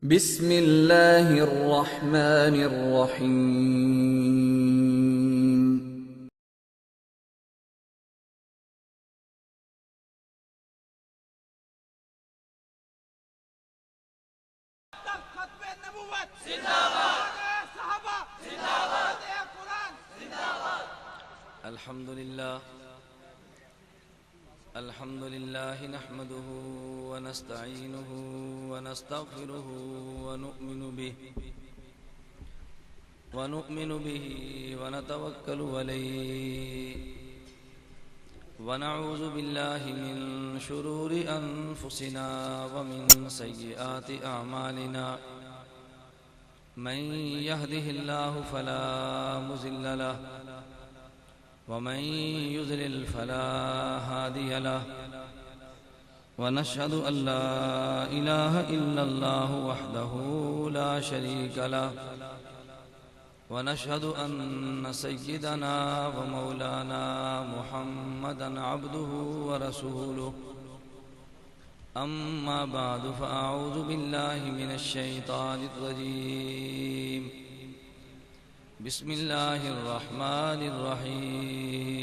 بسم اللہ الرحمن الرحیم۔ ختم نبوت زندہ باد، صحابہ زندہ باد، قرآن زندہ باد۔ الحمد لله نحمده ونستعينه ونستغفره ونؤمن به ونتوكل عليه ونعوذ بالله من شرور أنفسنا ومن سيئات أعمالنا من يهده الله فلا مضل له ومن يضلل فلا هادي له ونشهد أن لا إله إلا الله وحده لا شريك له ونشهد أن سيدنا ومولانا محمدا عبده ورسوله أما بعد فأعوذ بالله من الشيطان الرجيم بسم الله الرحمن الرحيم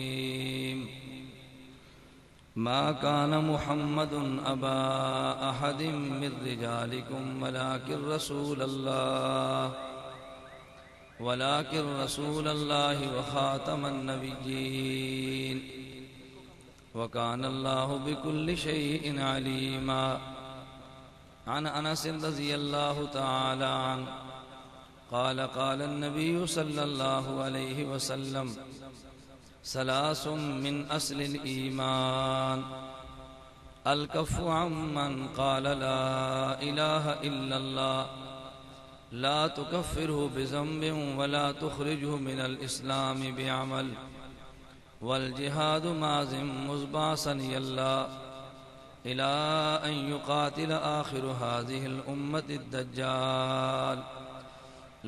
ما كان محمد أبا أحد من رجالكم ولكن رسول الله وخاتم النبيين وكان الله بكل شيء عليما عن أنس رضي الله تعالى عنه قال النبي صلى الله عليه وسلم ثلاث من أصل الإيمان الكف عمن قال لا إله إلا الله لا تكفره بذنب ولا تخرجه من الإسلام بعمل والجهاد مازم مزبعثني الله إلى أن يقاتل آخر هذه الأمة الدجال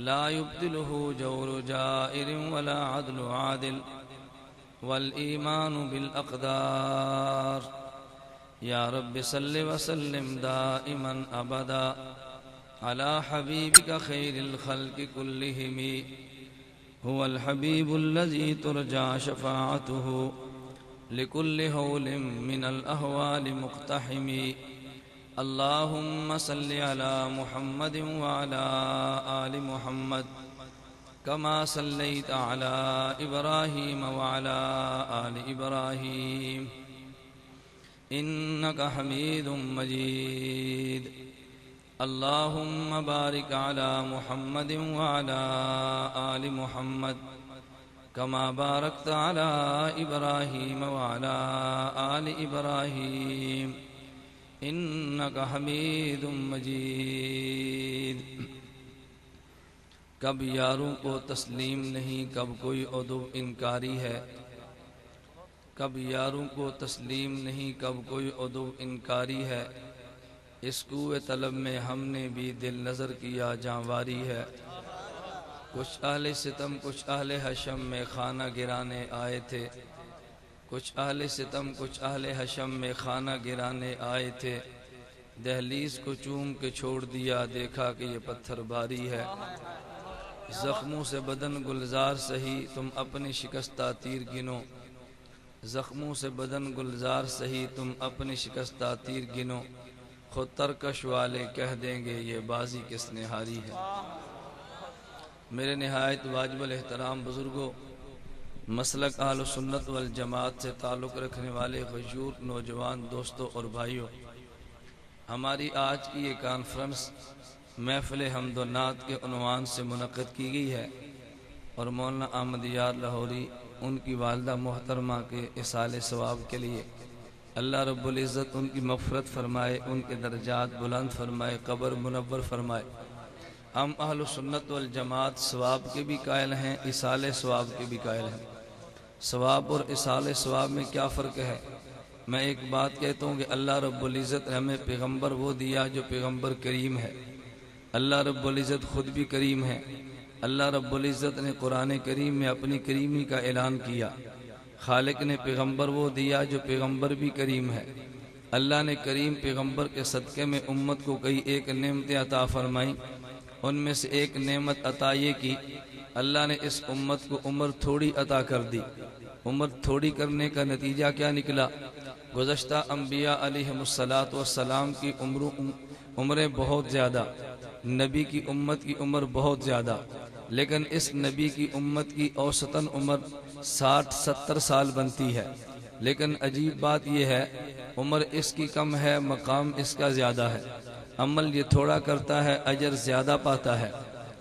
لا يبدله جور جائر ولا عدل عادل والإيمان بالأقدار يا رب صل وسلم دائما أبدا على حبيبك خير الخلق كلهم هو الحبيب الذي ترجى شفاعته لكل هول من الأهوال مقتحم اللهم صل على محمد وعلى آل محمد كما صليت على إبراهيم وعلى آل إبراهيم إنك حميد مجيد اللهم بارك على محمد وعلى آل محمد كما باركت على إبراهيم وعلى آل إبراهيم إنك حميد مجيد۔ کب یاروں کو تسلیم نہیں، کب کوئی عدو انکاری ہے، کب یاروں کو تسلیم نہیں، کب کوئی عدو انکاری ہے، اس کوئے طلب میں ہم نے بھی دل نظر کیا جانواری ہے۔ کچھ اہل ستم کچھ اہل حشم میں خانہ گرانے آئے تھے، کچھ اہل ستم کچھ اہل حشم میں خانہ گرانے آئے تھے، دہلیز کو چوم کے چھوڑ دیا، دیکھا کہ یہ پتھر بھاری ہے۔ زخموں سے بدن گلزار سہی، تم اپنی شکستہ تیر گنو، زخموں سے بدن گلزار سہی، تم اپنی شکستہ تیر گنو، خود ترکش والے کہہ دیں گے یہ بازی کس نے ہاری ہے۔ میرے نہایت واجب الاحترام بزرگوں، مسلک اہل سنت والجماعت سے تعلق رکھنے والے غیور نوجوان دوستوں اور بھائیوں، ہماری آج کی یہ کانفرنس محفل حمد و نعت کے عنوان سے منعقد کی گئی ہے، اور مولانا احمد یار لاہوری ان کی والدہ محترمہ کے ایصال ثواب کے لیے اللہ رب العزت ان کی مغفرت فرمائے، ان کے درجات بلند فرمائے، قبر منور فرمائے۔ ہم اہل سنت والجماعت ثواب کے بھی قائل ہیں، ایصال ثواب کے بھی قائل ہیں۔ ثواب اور ایصال ثواب میں کیا فرق ہے؟ میں ایک بات کہتا ہوں کہ اللہ رب العزت نے ہمیں پیغمبر وہ دیا جو پیغمبر کریم ہے، اللہ رب العزت خود بھی کریم ہے، اللہ رب العزت نے قرآن کریم میں اپنی کریمی کا اعلان کیا، خالق نے پیغمبر وہ دیا جو پیغمبر بھی کریم ہے، اللہ نے کریم پیغمبر کے صدقے میں امت کو کئی ایک نعمتیں عطا فرمائیں۔ ان میں سے ایک نعمت عطا یہ کی اللہ نے اس امت کو عمر تھوڑی عطا کر دی۔ عمر تھوڑی کرنے کا نتیجہ کیا نکلا؟ گزشتہ انبیاء علیہم السلام کی عمریں بہت زیادہ، نبی کی امت کی عمر بہت زیادہ، لیکن اس نبی کی امت کی اوسطاً عمر 60-70 سال بنتی ہے۔ لیکن عجیب بات یہ ہے عمر اس کی کم ہے، مقام اس کا زیادہ ہے۔ عمل یہ تھوڑا کرتا ہے، اجر زیادہ پاتا ہے۔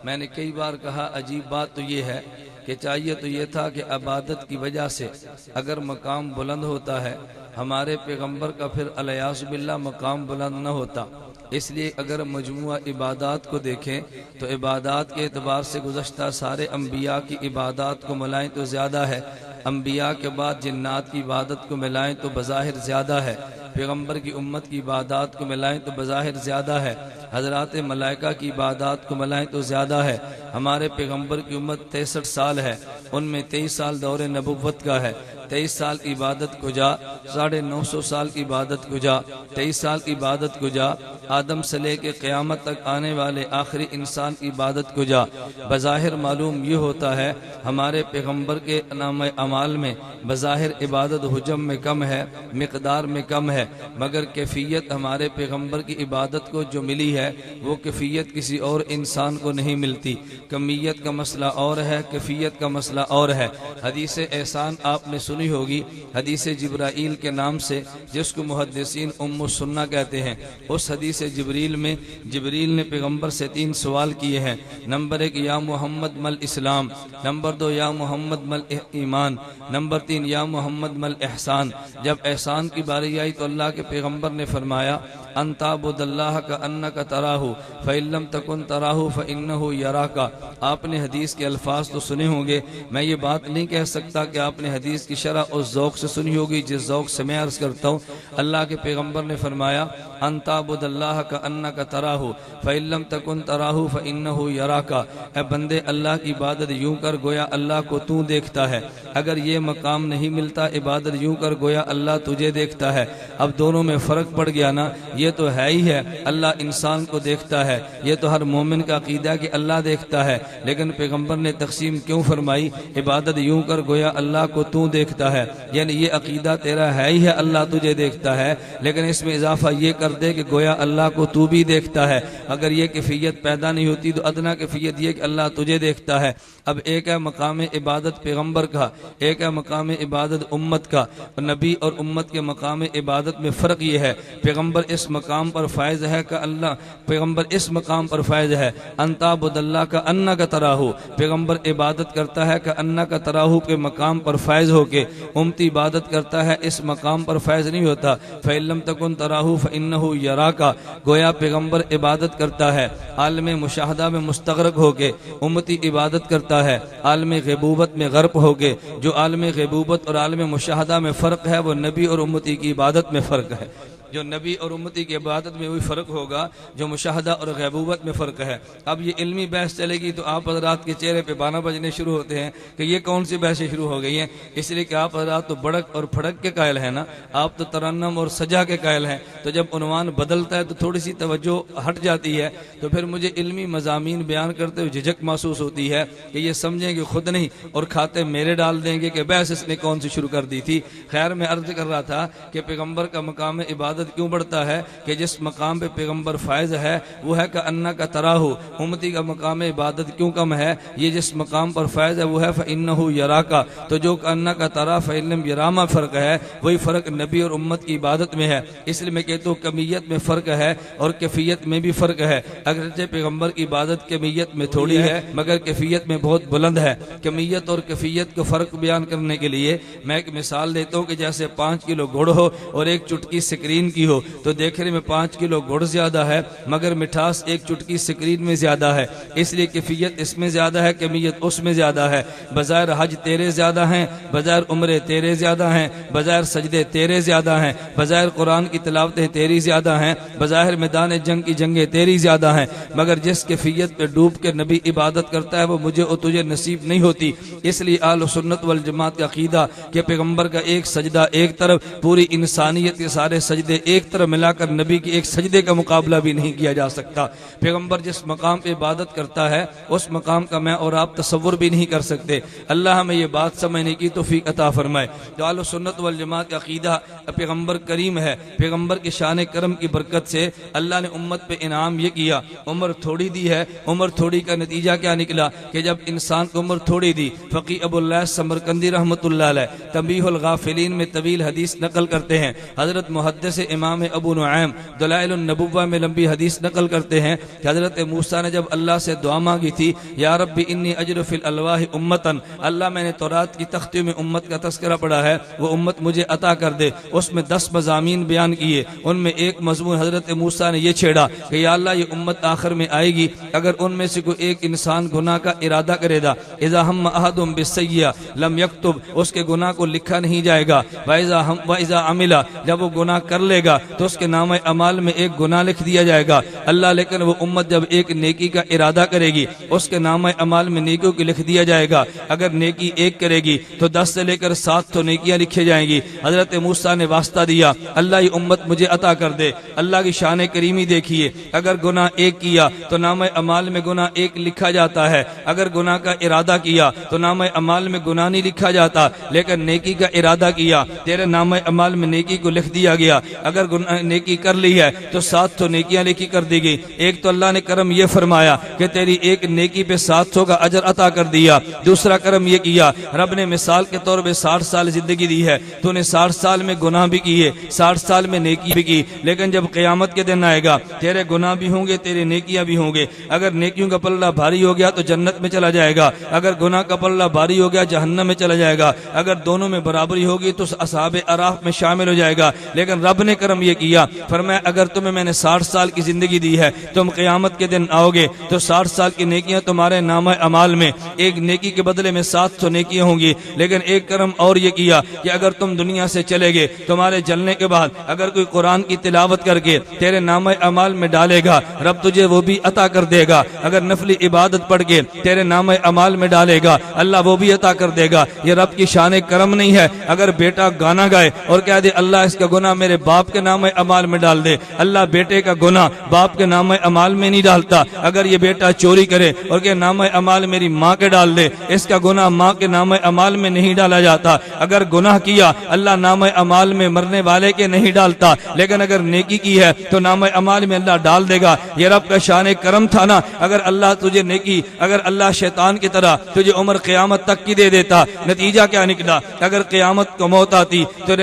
میں نے کئی بار کہا عجیب بات تو یہ ہے کہ چاہیے تو یہ تھا کہ عبادت کی وجہ سے اگر مقام بلند ہوتا ہے، ہمارے پیغمبر کا پھر الیاذ باللہ مقام بلند نہ ہوتا۔ اس لیے اگر مجموعہ عبادات کو دیکھیں تو عبادات کے اعتبار سے گزشتہ سارے انبیاء کی عبادات کو ملائیں تو زیادہ ہے، انبیاء کے بعد جنات کی عبادت کو ملائیں تو بظاہر زیادہ ہے، پیغمبر کی امت کی عبادات کو ملائیں تو بظاہر زیادہ ہے، حضرات ملائکہ کی عبادات کو ملائیں تو زیادہ ہے۔ ہمارے پیغمبر کی امت 63 سال ہے، ان میں 23 سال دور نبوت کا ہے، 23 سال کی عبادت کو جا، 950 سال کی عبادت کو جا، 23 سال کی عبادت کو جا، آدم سے لے کے قیامت تک آنے والے آخری انسان کی عبادت کو جا۔ بظاہر معلوم یہ ہوتا ہے ہمارے پیغمبر کے نام اعمال میں بظاہر عبادت حجم میں کم ہے، مقدار میں کم ہے، مگر کیفیت ہمارے پیغمبر کی عبادت کو جو ملی ہے وہ کیفیت کسی اور انسان کو نہیں ملتی۔ کمیت کا مسئلہ اور ہے، کیفیت کا مسئلہ اور ہے۔ حدیث احسان آپ نے سنی ہوگی، حدیث جبرائیل کے نام سے، جس کو محدثین ام السنہ کہتے ہیں۔ اس حدیث جبریل میں جبریل نے پیغمبر سے 3 سوال کیے ہیں۔ نمبر 1 یا محمد مل اسلام، نمبر 2 یا محمد مل ایمان، نمبر 3 یا محمد مل احسان۔ جب احسان کی باری آئی تو اللہ کے پیغمبر نے فرمایا ان تعبد اللہ کأنک تراہ فإن لم تکن تراہ فإنہ یراک۔ آپ نے حدیث کے الفاظ تو سنے ہوں گے، میں یہ بات نہیں کہہ سکتا کہ آپ نے حدیث کی شرح اس ذوق سے سنی ہوگی جس ذوق سے میں عرض کرتا ہوں۔ اللہ کے پیغمبر نے فرمایا ان تعبد اللہ کأنک تراہ فإن لم تکن تراہ فإنہ یراک۔ اے بندے اللہ کی عبادت یوں کر گویا اللہ کو تو دیکھتا ہے۔ اگر یہ مقام نہیں ملتا عبادت یوں کر گویا اللہ تجھے دیکھتا ہے۔ اب دونوں میں فرق پڑ گیا نا، یہ تو ہے ہی ہے اللہ انسان کو دیکھتا ہے، یہ تو ہر مومن کا عقیدہ ہے کہ اللہ دیکھتا ہے، لیکن پیغمبر نے تقسیم کیوں فرمائی عبادت یوں کر گویا اللہ کو تو دیکھتا ہے؟ یعنی یہ عقیدہ تیرا ہے ہی ہے اللہ تجھے دیکھتا ہے، لیکن اس میں اضافہ یہ کر دے کہ گویا اللہ کو تو بھی دیکھتا ہے۔ اگر یہ کیفیت پیدا نہیں ہوتی تو ادنا کیفیت یہ کہ اللہ تجھے دیکھتا ہے۔ اب ایک ہے مقام عبادت پیغمبر کا، ایک ہے مقام عبادت امت کا۔ نبی اور امت کے مقام عبادت میں فرق یہ ہے پیغمبر اس مقام پر فائز ہے کہ اللہ پیغمبر اس مقام پر فائز ہے ان تعبد اللہ کا انک تراہ، پیغمبر عبادت کرتا ہے کہ انک تراہ کے مقام پر فائز ہو کے، امتی عبادت کرتا ہے اس مقام پر فائز نہیں ہوتا۔ فإن لم تکن تراہ فإنہ یراک، گویا پیغمبر عبادت کرتا ہے عالم مشاہدہ میں مستغرق ہو کے، امتی عبادت کرتا ہے عالم غیبوبت میں غرق ہو کے۔ جو عالم غیبوبت اور عالم مشاہدہ میں فرق ہے وہ نبی اور امتی کی عبادت میں فرق ہے۔ جو نبی اور امتی کی عبادت میں وہی فرق ہوگا جو مشاہدہ اور غیبوبت میں فرق ہے۔ اب یہ علمی بحث چلے گی تو آپ حضرات کے چہرے پہ بانا بجنے شروع ہوتے ہیں کہ یہ کون سی بحثیں شروع ہو گئی ہیں، اس لیے کہ آپ حضرات تو بڑک اور پھڑک کے قائل ہیں نا، آپ تو ترنم اور سجا کے قائل ہیں، تو جب عنوان بدلتا ہے تو تھوڑی سی توجہ ہٹ جاتی ہے، تو پھر مجھے علمی مضامین بیان کرتے ہوئے جھجک محسوس ہوتی ہے کہ یہ سمجھیں گے خود نہیں اور کھاتے میرے ڈال دیں گے کہ بحث اس نے کون سی شروع کر دی تھی۔ خیر میں عرض کر رہا تھا کہ پیغمبر کا مقام عبادت کیوں بڑھتا ہے کہ جس مقام پہ پیغمبر فائز ہے وہ ہے کہ انک تراہ۔ امتی کا مقام عبادت کیوں کم ہے؟ یہ جس مقام پر فائز ہے وہ ہے فإنہ یراک، تو جو کہ انک تراہ فإن لم یراما فرق ہے، وہی فرق نبی اور امت کی عبادت میں ہے۔ اس لیے میں کہتا ہوں کمیت میں فرق ہے اور کیفیت میں بھی فرق ہے۔ اگرچہ پیغمبر کی عبادت کمیت میں تھوڑی ہے مگر کیفیت میں بہت بلند ہے۔ کمیت اور کیفیت کو فرق بیان کرنے کے لیے میں ایک مثال دیتا ہوں کہ جیسے 5 کلو گڑ ہو اور ایک چٹکی سکرین کی ہو، تو دیکھنے میں 5 کلو گڑ زیادہ ہے مگر مٹھاس ایک چٹکی سکرین میں زیادہ ہے، اس لیے کیفیت اس میں زیادہ ہے، کمیت اس میں زیادہ ہے۔ بظاہر حج تیرے زیادہ ہیں، بظاہر عمرے تیرے زیادہ ہیں، بظاہر سجدے تیرے زیادہ ہیں، بظاہر قرآن کی تلاوتیں تیری زیادہ ہیں، بظاہر میدان جنگ کی جنگیں تیری زیادہ ہیں، مگر جس کیفیت پہ ڈوب کے نبی عبادت کرتا ہے وہ مجھے اور تجھے نصیب نہیں ہوتی۔ اس لیے اہل سنت والجماعت کا عقیدہ کہ پیغمبر کا ایک سجدہ ایک طرف، پوری انسانیت کے سارے سجدے سجدے ایک طرف ملا کر نبی کے ایک سجدے کا مقابلہ بھی نہیں کیا جا سکتا۔ پیغمبر جس مقام پہ عبادت کرتا ہے اس مقام کا میں اور آپ تصور بھی نہیں کر سکتے۔ اللہ ہمیں یہ بات سمجھنے کی توفیق عطا فرمائے۔ جو اہل سنت والجماعت کا عقیدہ پیغمبر کریم ہے، پیغمبر کے شان کرم کی برکت سے اللہ نے امت پہ انعام یہ کیا، عمر تھوڑی دی ہے۔ عمر تھوڑی کا نتیجہ کیا نکلا کہ جب انسان کو عمر تھوڑی دی، فقی ابو اللہ سمرقندی رحمۃ اللہ علیہ تنبیہ الغافلین میں طویل حدیث نقل کرتے ہیں، حضرت محدث امام ابو نعیم دلائل النبوہ میں لمبی حدیث نقل کرتے ہیں کہ حضرت موسیٰ نے جب اللہ سے دعا مانگی تھی، یا رب انی اجر فی الالواح امتن، اللہ میں نے تورات کی تختیوں میں امت کا تذکرہ پڑھا ہے، وہ امت مجھے عطا کر دے۔ اس میں 10 مضامین بیان کیے، ان میں ایک مضمون حضرت موسیٰ نے یہ چھیڑا کہ یا اللہ یہ امت آخر میں آئے گی، اگر ان میں سے کوئی ایک انسان گناہ کا ارادہ کرے گا، اذا ہم احدم بالسیئہ لم یکتب، اس کے گناہ کو لکھا نہیں جائے گا، واذا عمل، جب وہ گناہ کر لے گا تو اس کے نام اعمال میں ایک گناہ لکھ دیا جائے گا۔ اللہ لیکن وہ امت جب ایک نیکی کا ارادہ کرے گی اس کے نام اعمال میں نیکیوں کی لکھ دیا جائے گا، اگر نیکی ایک کرے گی تو 10 سے لے کر 7 تو نیکیاں لکھی جائیں گی۔ حضرت موسیٰ نے واسطہ دیا، اللہ یہ امت مجھے عطا کر دے۔ اللہ کی شان کریمی دیکھیے، اگر گناہ ایک کیا تو نام اعمال میں گناہ ایک لکھا جاتا ہے، اگر گناہ کا ارادہ کیا تو نام اعمال میں گناہ نہیں لکھا جاتا، لیکن نیکی کا ارادہ کیا تیرے نام اعمال میں نیکی کو لکھ دیا گیا، اگر نیکی کر لی ہے تو 7 تو نیکیاں لکھی کر دی گئی۔ ایک تو اللہ نے کرم یہ فرمایا کہ تیری ایک نیکی پہ 700 کا اجر عطا کر دیا۔ دوسرا کرم یہ کیا، رب نے مثال کے طور پہ 60 سال زندگی دی ہے، تو نے 60 سال میں گناہ بھی کیے، 60 سال میں نیکی بھی کی، لیکن جب قیامت کے دن آئے گا تیرے گناہ بھی ہوں گے، تیرے نیکیاں بھی ہوں گے۔ اگر نیکیوں کا پلہ بھاری ہو گیا تو جنت میں چلا جائے گا، اگر گناہ کا پلہ بھاری ہو گیا جہنم میں چلا جائے گا، اگر دونوں میں برابری ہوگی تو اصحاب اعراف میں شامل ہو جائے گا۔ لیکن رب نے کرم یہ کیا، فرمایا اگر تمہیں میں نے 60 سال کی زندگی دی ہے، تم قیامت کے دن آؤ گے تو 60 سال کی نیکیاں تمہارے نامہ اعمال میں، ایک نیکی کے بدلے میں 700 نیکیاں ہوں گی۔ لیکن ایک کرم اور یہ کیا کہ اگر تم دنیا سے چلے گے، تمہارے جلنے کے بعد اگر کوئی قرآن کی تلاوت کر کے تیرے نامہ اعمال میں ڈالے گا، رب تجھے وہ بھی عطا کر دے گا۔ اگر نفلی عبادت پڑھ کے تیرے نامہ اعمال میں ڈالے گا، اللہ وہ بھی عطا کر دے گا۔ یہ رب کی شان کرم نہیں ہے؟ اگر بیٹا گانا گائے اور کہہ دے اللہ اس کا گناہ میرے باپ کے نامہ اعمال میں ڈال دے، اللہ بیٹے کا گناہ باپ کے نامہ اعمال میں نہیں ڈالتا۔ اگر یہ بیٹا چوری کرے اور کہ نامہ اعمال میری ماں کے ڈال دے، اس کا گناہ ماں کے نامہ اعمال میں نہیں ڈالا جاتا۔ اگر گناہ کیا اللہ نامہ اعمال میں مرنے والے کے نہیں ڈالتا، لیکن اگر نیکی کی ہے تو نامہ اعمال میں اللہ ڈال دے گا۔ یہ رب کا شان کرم تھا نا۔ اگر اللہ تجھے نیکی، اگر اللہ شیطان کی طرح تجھے عمر قیامت تک کی دے دیتا، نتیجہ کیا نکلا؟ اگر قیامت کو موت آتی تو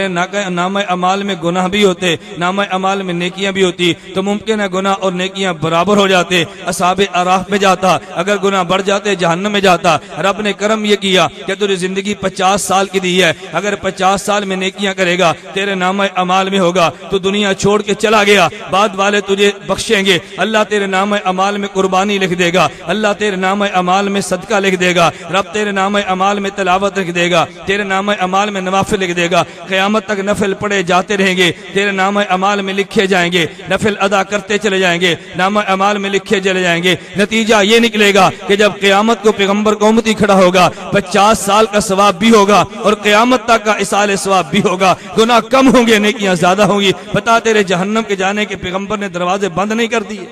نامہ اعمال میں گناہ بھی ہوتے، نامہ اعمال میں نیکیاں بھی ہوتی، تو ممکن ہے گناہ اور نیکیاں برابر ہو جاتے، اصحاب اعراف میں جاتا، اگر گناہ بڑھ جاتے جہنم میں جاتا۔ رب نے کرم یہ کیا کہ تجھے زندگی 50 سال کی دی ہے، اگر 50 سال میں نیکیاں کرے گا تیرے نامہ اعمال میں ہوگا، تو دنیا چھوڑ کے چلا گیا، بعد والے تجھے بخشیں گے، اللہ تیرے نامہ اعمال میں قربانی لکھ دے گا، اللہ تیرے نامہ اعمال میں صدقہ لکھ دے گا، رب تیرے نامہ اعمال میں تلاوت لکھ دے گا، تیرے نامہ اعمال میں نوافل لکھ دے گا، قیامت تک نفل پڑھے جاتے رہیں گے، تیرے نامہ اعمال میں لکھے جائیں گے، نفل ادا کرتے چلے جائیں گے، نامہ اعمال میں لکھے چلے جائیں گے۔ نتیجہ یہ نکلے گا کہ جب قیامت کو پیغمبر کو امتی کھڑا ہوگا، 50 سال کا ثواب بھی ہوگا اور قیامت تک کا اصال ثواب بھی ہوگا، گناہ کم ہوں گے نیکیاں زیادہ ہوں گی۔ بتا تیرے جہنم کے جانے کے پیغمبر نے دروازے بند نہیں کر دیے،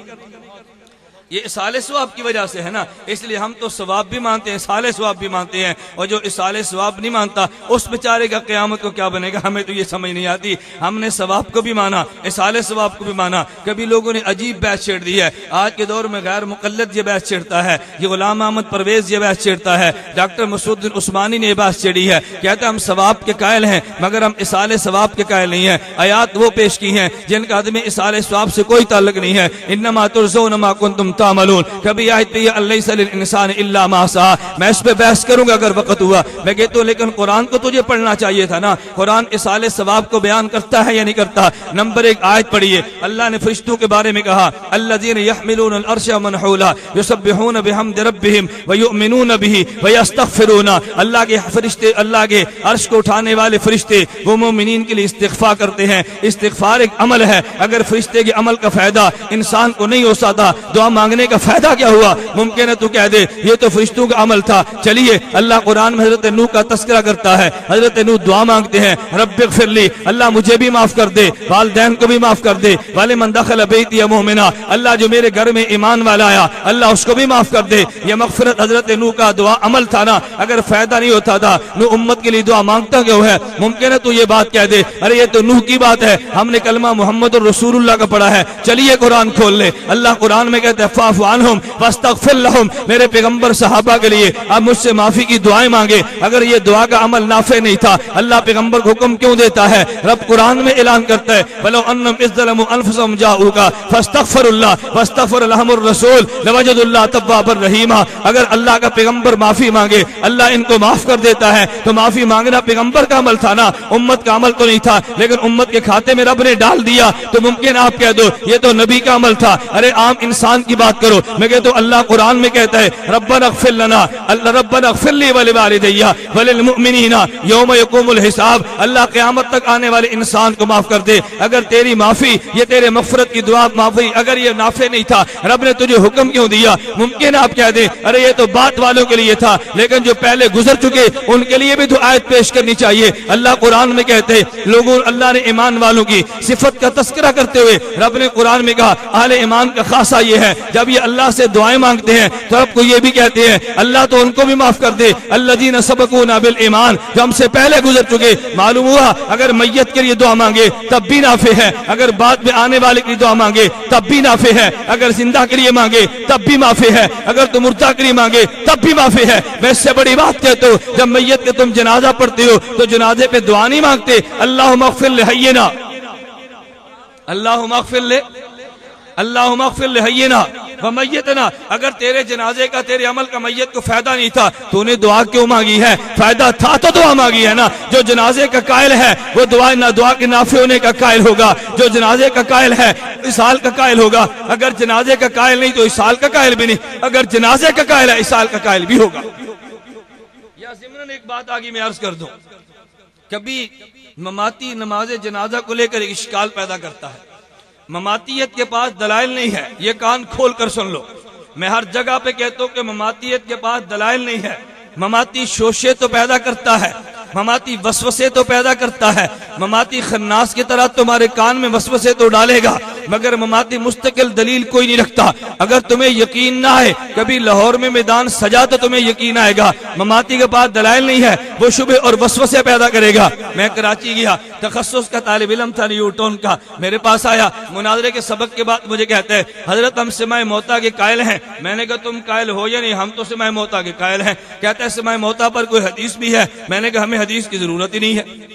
یہ اصال ثواب کی وجہ سے ہے نا۔ اس لیے ہم تو ثواب بھی مانتے ہیں، اصال ثواب بھی مانتے ہیں، اور جو اصال ثواب نہیں مانتا اس بیچارے کا قیامت کو کیا بنے گا، ہمیں تو یہ سمجھ نہیں آتی۔ ہم نے ثواب کو بھی مانا، اصال ثواب کو بھی مانا۔ کبھی لوگوں نے عجیب بحث چھیڑ دی ہے، آج کے دور میں غیر مقلد یہ بحث چھیڑتا ہے، یہ غلام احمد پرویز یہ بحث چھیڑتا ہے، ڈاکٹر مسعود الدین عثمانی نے یہ بحث چھیڑی ہے، کہتے ہیں ہم ثواب کے قائل ہیں مگر ہم اصال ثواب کے قائل نہیں ہیں۔ آیات وہ پیش کی ہیں جن کا عدم اصال ثواب سے کوئی تعلق نہیں ہے، انما ترزون ما کنتم تعملون۔ کبھی آیت پہ لیس للانسان الا ما سعى، میں اس پہ بحث کروں گا اگر وقت ہوا، میں کہتا ہوں لیکن قرآن کو تجھے پڑھنا چاہیے تھا نا۔ قرآن اصال ثواب کو بیان کرتا ہے یا نہیں کرتا؟ نمبر 1 آیت پڑھیے، اللہ نے فرشتوں کے بارے میں کہا الذین یحملون العرش ومن حولہ یسبحون بحمد ربہم ویؤمنون بہ ویستغفرون۔ اللہ کے فرشتے، اللہ کے عرش کو اٹھانے والے فرشتے وہ مومنین کے لیے استغفار کرتے ہیں۔ استغفار ایک عمل ہے، اگر فرشتے کے عمل کا فائدہ انسان کو نہیں ہو سکتا، دعا مانگ مانگنے کا فائدہ کیا ہوا؟ ممکن ہے تو کہہ دے یہ تو فرشتوں کا عمل تھا۔ چلیے اللہ قرآن میں حضرت نوح کا تذکرہ کرتا ہے، حضرت نوح دعا مانگتے ہیں، رب اغفر لی، اللہ مجھے بھی معاف کر دے، والدین کو بھی معاف کر دے، ولمن دخل بیتی مؤمنا، اللہ جو میرے گھر میں ایمان والا آیا اللہ اس کو بھی معاف کر دے۔ یہ مغفرت حضرت نوح کا دعا عمل تھا نا، اگر فائدہ نہیں ہوتا تھا نوح امت کے لیے دعا مانگتا کیوں ہے؟ ممکن ہے تو یہ بات کہہ دے ارے یہ تو نوح کی بات ہے، ہم نے کلمہ محمد رسول اللہ کا پڑھا ہے۔ چلیے قرآن کھول لے، اللہ قرآن میں کہتے ہیں فاعف عنہم واستغفر لہم، میرے پیغمبر صحابہ کے لیے اب مجھ سے معافی کی دعائیں مانگے۔ اگر یہ دعا کا عمل نافع نہیں تھا اللہ پیغمبر کو حکم کیوں دیتا ہے؟ رب قرآن میں اعلان کرتا ہے وَلَوْ أَنَّهُمْ إِذْ ظَلَمُوا أَنفُسَهُمْ جَاءُوكَ فَاسْتَغْفَرُوا اللَّهَ وَاسْتَغْفَرَ لَهُمُ الرَّسُولُ لَوَجَدُوا اللَّهَ تَوَّابًا رَحِيمًا۔ اگر اللہ کا پیغمبر معافی مانگے اللہ ان کو معاف کر دیتا ہے، تو معافی مانگنا پیغمبر کا عمل تھا نا، امت کا عمل تو نہیں تھا، لیکن امت کے کھاتے میں رب نے ڈال دیا تو ممکن آپ کہہ دو یہ تو نبی کا عمل تھا۔ ارے عام انسان کی بات کرو، میں کہتا ہوں اللہ قرآن میں کہتا ہے ربنا اغفر لنا، ربنا اغفر لی ولوالدی وللمؤمنین یوم یقوم الحساب، اللہ قیامت تک آنے والے انسان کو معاف کر دے۔ اگر تیری معافی یہ تیرے مغفرت کی دعا معافی اگر یہ نافع نہیں تھا رب نے تجھے حکم کیوں دیا؟ ممکن آپ کہہ دیں ارے یہ تو بات والوں کے لیے تھا، لیکن جو پہلے گزر چکے ان کے لیے بھی تو آیت پیش کرنی چاہیے۔ اللہ قرآن میں کہتے ہیں لوگوں اللہ نے ایمان والوں کی صفت کا تذکرہ کرتے ہوئے رب نے قرآن میں کہا اہل ایمان کا خاصہ یہ ہے جب یہ اللہ سے دعائیں مانگتے ہیں تو رب کو یہ بھی کہتے ہیں اللہ تو ان کو بھی معاف کر دے الذین سبقونا بالایمان، جو ہم سے پہلے گزر چکے۔ معلوم ہوا اگر میت کے لیے دعا مانگے تب بھی نافع ہے، اگر بعد میں آنے والے کے لیے دعا مانگے تب بھی نافع ہے، اگر زندہ کے لیے مانگے تب بھی نافع ہے، اگر تم مردہ کے لیے مانگے تب بھی نافع ہے۔ میں اس سے بڑی بات کہتا ہوں جب میت کے تم جنازہ پڑھتے ہو تو جنازے پہ دعا نہیں مانگتے اللہم اغفر لحینا، اللہم اغفر لے، اللہم اغفر لحینا ومیتنا۔ اگر تیرے جنازے کا تیرے عمل کا میت کو فائدہ نہیں تھا تو نے دعا کیوں مانگی ہے؟ فائدہ تھا تو دعا مانگی ہے نا۔ جو جنازے کا قائل ہے وہ دعا کے نافع ہونے کا قائل ہوگا، جو جنازے کا قائل ہے اسال کا قائل ہوگا، اگر جنازے کا قائل نہیں تو اسال کا قائل بھی نہیں، اگر جنازے کا قائل ہے اسال کا قائل بھی ہوگا۔ یا ضمن ایک بات آگے میں عرض کر دوں، کبھی مماتی نماز جنازہ کو لے کر ایک اشکال پیدا کرتا ہے۔ مماتیت کے پاس دلائل نہیں ہے، یہ کان کھول کر سن لو، میں ہر جگہ پہ کہتا ہوں کہ مماتیت کے پاس دلائل نہیں ہے۔ مماتی شوشے تو پیدا کرتا ہے، مماتی وسوسے تو پیدا کرتا ہے، مماتی خناس کی طرح تمہارے کان میں وسوسے تو ڈالے گا، مگر مماتی مستقل دلیل کوئی نہیں رکھتا۔ اگر تمہیں یقین نہ آئے کبھی لاہور میں میدان سجا تو تمہیں یقین آئے گا، مماتی کے پاس دلائل نہیں ہے، وہ شبہ اور وسوسے پیدا کرے گا۔ میں کراچی گیا، تخصص کا طالب علم تھا نیوٹن کا، میرے پاس آیا مناظرے کے سبق کے بعد مجھے کہتا ہے حضرت ہم سماع موتا کے قائل ہیں۔ میں نے کہا تم قائل ہو یا نہیں؟ ہم تو سماع موتا کے قائل ہیں۔ کہتا ہے سماع موتا پر کوئی حدیث بھی ہے؟ میں نے کہا ہمیں حدیث کی ضرورت ہی نہیں ہے،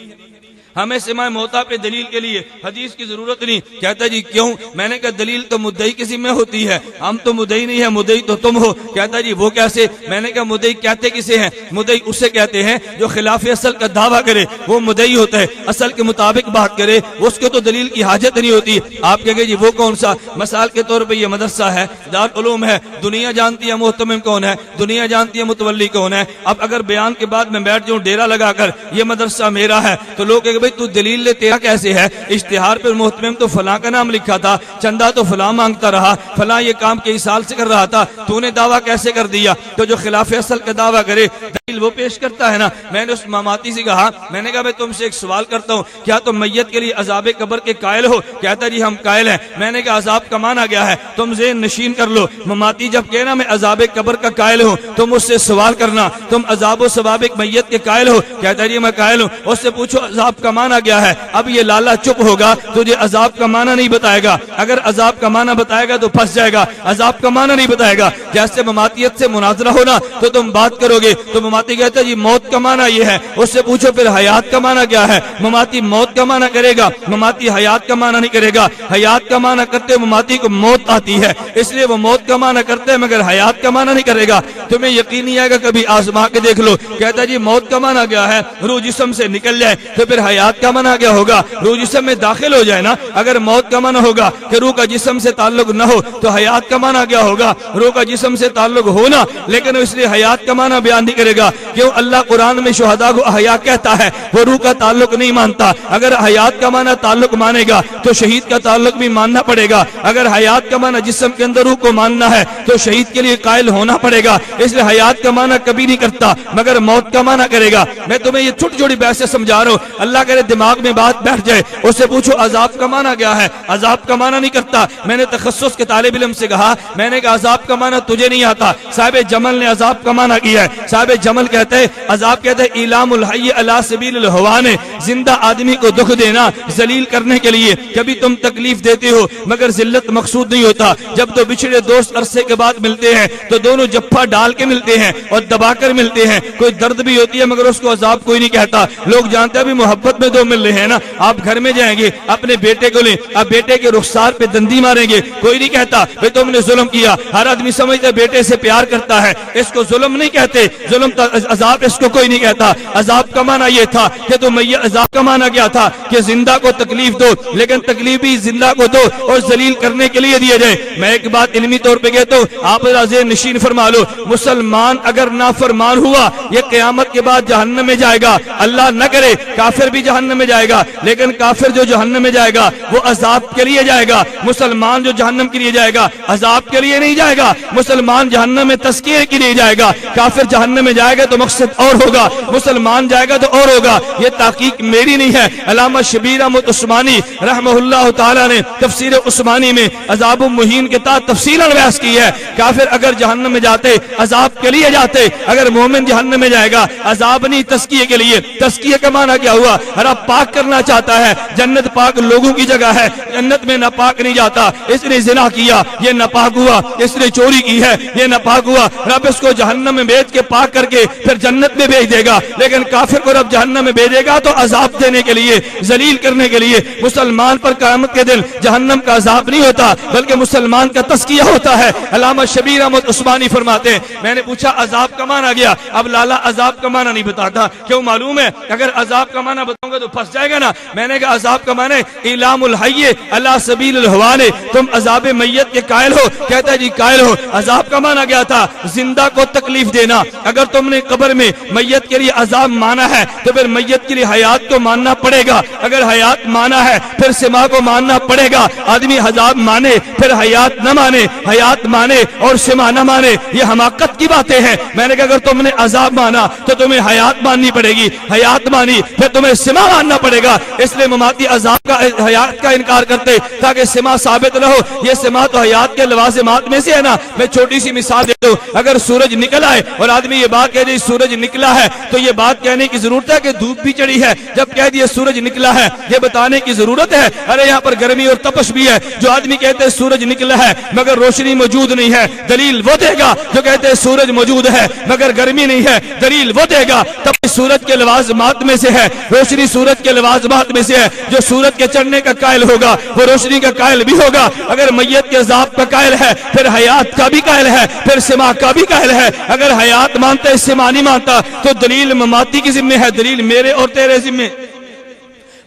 ہمیں سماع موتا پہ دلیل کے لیے حدیث کی ضرورت نہیں۔ کہتا جی کیوں؟ میں نے کہا دلیل تو مدعی کے ذمہ ہوتی ہے، ہم تو مدعی نہیں ہے، مدعی تو تم ہو۔ کہتا جی وہ کیسے؟ میں نے کہا مدعی کہتے کسے ہیں؟ مدعی اسے کہتے ہیں جو خلاف اصل کا دعویٰ کرے وہ مدعی ہوتا ہے، اصل کے مطابق بات کرے اس کو تو دلیل کی حاجت نہیں ہوتی۔ آپ کہیں گے جی وہ کون سا؟ مثال کے طور پہ یہ مدرسہ ہے، دارالعلوم ہے، دنیا جانتی ہے محتمم کون ہے، دنیا جانتی ہے متولی کون ہے۔ اب اگر بیان کے بعد میں بیٹھ جاؤں ڈیرا لگا کر یہ مدرسہ میرا ہے تو لوگ کہیں گے تو دلیل لے تیرا کیسے ہے؟ اشتہار پر محتمم تو فلاں کا نام لکھا تھا، چندہ تو فلاں مانگتا رہا، فلاں یہ کام کئی سال سے کر رہا تھا، تو نے دعویٰ کیسے کر دیا؟ تو جو خلاف اصل کا دعویٰ کرے دلیل وہ پیش کرتا ہے نا۔ میں نے اس مماتی سے کہا، میں نے کہا میں تم سے ایک سوال کرتا ہوں، کیا تم میت کے لیے عذاب قبر کے قائل ہو؟ کہتا جی ہم قائل ہیں۔ میں نے کہا عذاب کا معنی کیا ہے؟ تم ذہن نشین کر لو، مماتی جب کہنا میں عذاب قبر کا قائل ہوں تم اس سے سوال کرنا تم عذاب و ثواب میت کے قائل ہو؟ کہتا جی میں قائل ہوں۔ اس سے پوچھو عذاب کا معنی کیا ہے؟ اب یہ لالا چپ ہوگا، تجھے عذاب کا معنی نہیں بتائے گا، اگر عذاب کا معنی بتائے گا تو پھنس جائے گا، عذاب کا معنی نہیں بتائے گا۔ جیسے مماتیت سے مناظرہ ہونا تو تم بات کرو گے تو مماتی کہتا ہے جی موت کا معنی یہ ہے، اس سے پوچھو پھر حیات کا معنی کیا ہے؟ مماتی موت کا معنی کرے گا، مماتی حیات کا معنی نہیں کرے گا۔ حیات کا معنی کرتے مماتی کو موت آتی ہے اس لیے وہ موت کا معنی کرتے ہیں مگر حیات کا معنی نہیں کرے گا۔ تمہیں یقین نہیں آئے گا کبھی آزما کے دیکھ لو، کہتا ہے جی موت کا معنی کیا ہے؟ روح جسم سے نکل جائے تو پھر حیات حیات کا معنی کیا ہوگا؟ روح جسم میں داخل ہو جائے نا. اگر موت کا معنی ہوگا کہ روح کا جسم سے تعلق نہ ہو تو حیات کا معنی کیا ہوگا؟ روح کا جسم سے تعلق ہونا. لیکن اس لیے حیات کا معنی بیان نہیں کرے گا. کیوں؟ اللہ قرآن میں شہداء کو احیا کہتا ہے, وہ روح کا تعلق نہیں مانتا. اگر حیات کا معنی تعلق مانے گا تو شہید کا تعلق بھی ماننا پڑے گا. اگر حیات کا معنی جسم کے اندر روح کو ماننا ہے تو شہید کے لیے قائل ہونا پڑے گا. اس لیے حیات کا معنی کبھی نہیں کرتا مگر موت کا معنی کرے گا. میں تمہیں یہ چھوٹی چھوٹی بحث سے سمجھا رہا ہوں, اللہ کرے دماغ میں بات بیٹھ جائے. اس سے پوچھو عذاب کا معنی کیا ہے؟ عذاب کا معنی نہیں کرتا. میں نے تخصص کے طالب علم سے کہا, میں نے کہا عذاب کا معنی تجھے نہیں آتا. صاحب جمل نے عذاب کا معنی کیا ہے. صاحب جمل کہتے ہیں عذاب کہتے ہیں ایلام الحی علی سبیل الہوان, زندہ آدمی کو دکھ دینا ذلیل کرنے کے لیے. کبھی تم تکلیف دیتے ہو مگر ذلت مقصود نہیں ہوتا. جب دو بچھڑے دوست عرصے کے بعد ملتے ہیں تو دونوں جفا ڈال کے ملتے ہیں اور دبا کر ملتے ہیں. کوئی درد بھی ہوتی ہے مگر اس کو عذاب کوئی نہیں کہتا. لوگ جانتے ہیں بھی محبت میں دو مل رہے ہیں نا. آپ گھر میں جائیں گے اپنے بیٹے کو لیں, آپ بیٹے کے رخسار پہ دندی ماریں گے, کوئی نہیں کہتا بھئی تم نے ظلم کیا. ہر آدمی سمجھتا ہے بیٹے سے پیار کرتا ہے, اس کو ظلم نہیں کہتے. ظلم عذاب اس کو کوئی نہیں کہتا. عذاب کا معنی یہ تھا کہ تم عذاب کا معنی کیا تھا کہ زندہ کو تکلیف دو, لیکن تکلیف بھی زندہ کو دو اور ذلیل کرنے کے لیے دیے جائے. میں ایک بات علمی طور پہ کہتا ہوں, آپ ذہن نشین فرما لو. مسلمان اگر نافرمان ہوا یہ قیامت کے بعد جہنم میں جائے گا. اللہ نہ کرے کافر بھی جہنم میں جائے گا, لیکن کافر جو جہنم میں جائے گا وہ عذاب کے لیے جائے گا. مسلمان جو جہنم کے لیے جائے گا عذاب کے لیے نہیں جائے گا. مسلمان جہنم میں تذکیے کے لیے جائے گا, کافر جہنم میں جائے گا تو مقصد اور ہوگا, مسلمان جائے گا تو اور ہوگا. یہ تحقیق میری نہیں ہے, علامہ شبیر احمد عثمانی رحمہ اللہ تعالی نے تفسیر عثمانی میں عذاب المہین کے تحت تفصیلاً بیان کی ہے. کافر اگر جہنم میں جاتے عذاب کے لیے جاتے, اگر مومن جہنم میں جائے گا عذاب نہیں تزکیے کے لیے. تزکیے کا معنی کیا ہوا؟ رب پاک کرنا چاہتا ہے. جنت پاک لوگوں کی جگہ ہے, جنت میں ناپاک نہیں جاتا. اس نے زنا کیا یہ ناپاک ہوا, اس نے چوری کی ہے یہ ناپاک ہوا. رب اس کو جہنم میں بھیج کے پاک کر کے پھر جنت میں بھیج دے گا. لیکن کافر کو رب جہنم میں بھیجے گا تو عذاب دینے کے لیے, ذلیل کرنے کے لیے. مسلمان پر قیامت کے دن جہنم کا عذاب نہیں ہوتا بلکہ مسلمان کا تزکیہ ہوتا ہے. علامہ شبیر احمد عثمانی فرماتے ہیں, میں نے پوچھا عذاب کا معنی گیا, اب لالا عذاب کا معنی نہیں بتاتا. کیوں معلوم ہے اگر عذاب کا معنی بتاؤں گا تو پھنس جائے گا نا. میں نے کہا عذاب کا معنی اعلام الحی علی سبیل الہوان, تم عذاب میت کے قائل ہو. کہتا ہے جی قائل ہو. عذاب کا معنی کیا تھا؟ زندہ کو تکلیف دینا. اگر تم نے قبر میں میت کے لیے عذاب مانا ہے تو پھر میت کے لیے حیات کو ماننا پڑے گا. اگر حیات مانا ہے پھر سما کو ماننا پڑے گا. آدمی عذاب مانے پھر حیات نہ مانے, حیات مانے اور سما نہ مانے, یہ حماقت کی باتیں ہیں. میں نے کہا اگر تم نے عذاب مانا تو تمہیں حیات ماننی پڑے گی, حیات مانی پھر تمہیں سما ماننا پڑے گا. اس لیے مماتی عذاب کا حیات کا انکار کرتے تاکہ سما ثابت نہ ہو. یہ سما تو حیات کے لوازمات میں سے ہے نا. میں چھوٹی سی مثال دیتا ہوں, اگر سورج نکل آئے اور آدمی یہ بات کہہ دے سورج نکلا ہے تو یہ بات کہنے کی ضرورت ہے کہ دھوپ بھی چڑھی ہے. جب کہہ دیے سورج نکلا ہے یہ بتانے کی ضرورت ہے. ارے یہاں پر گرمی اور تپش بھی ہے. جو آدمی کہتے ہیں سورج نکلا ہے مگر روشنی موجود نہیں ہے, دلیل وہ دے گا. جو کہتے ہیں سورج موجود ہے مگر گرمی نہیں ہے, دلیل وہ دے گا. تب سورج کے لوازمات میں سے ہے, روشنی سورج کے لوازمات میں سے ہے. جو سورج کے چڑھنے کا قائل ہوگا وہ روشنی کا قائل بھی ہوگا. اگر میت کے عذاب کا قائل ہے پھر حیات کا بھی قائل ہے, پھر سما کا بھی قائل ہے. اگر حیات مانتا ہے سما نہیں مانتا تو دلیل مماتی کی ذمہ ہے, دلیل میرے اور تیرے ذمہ.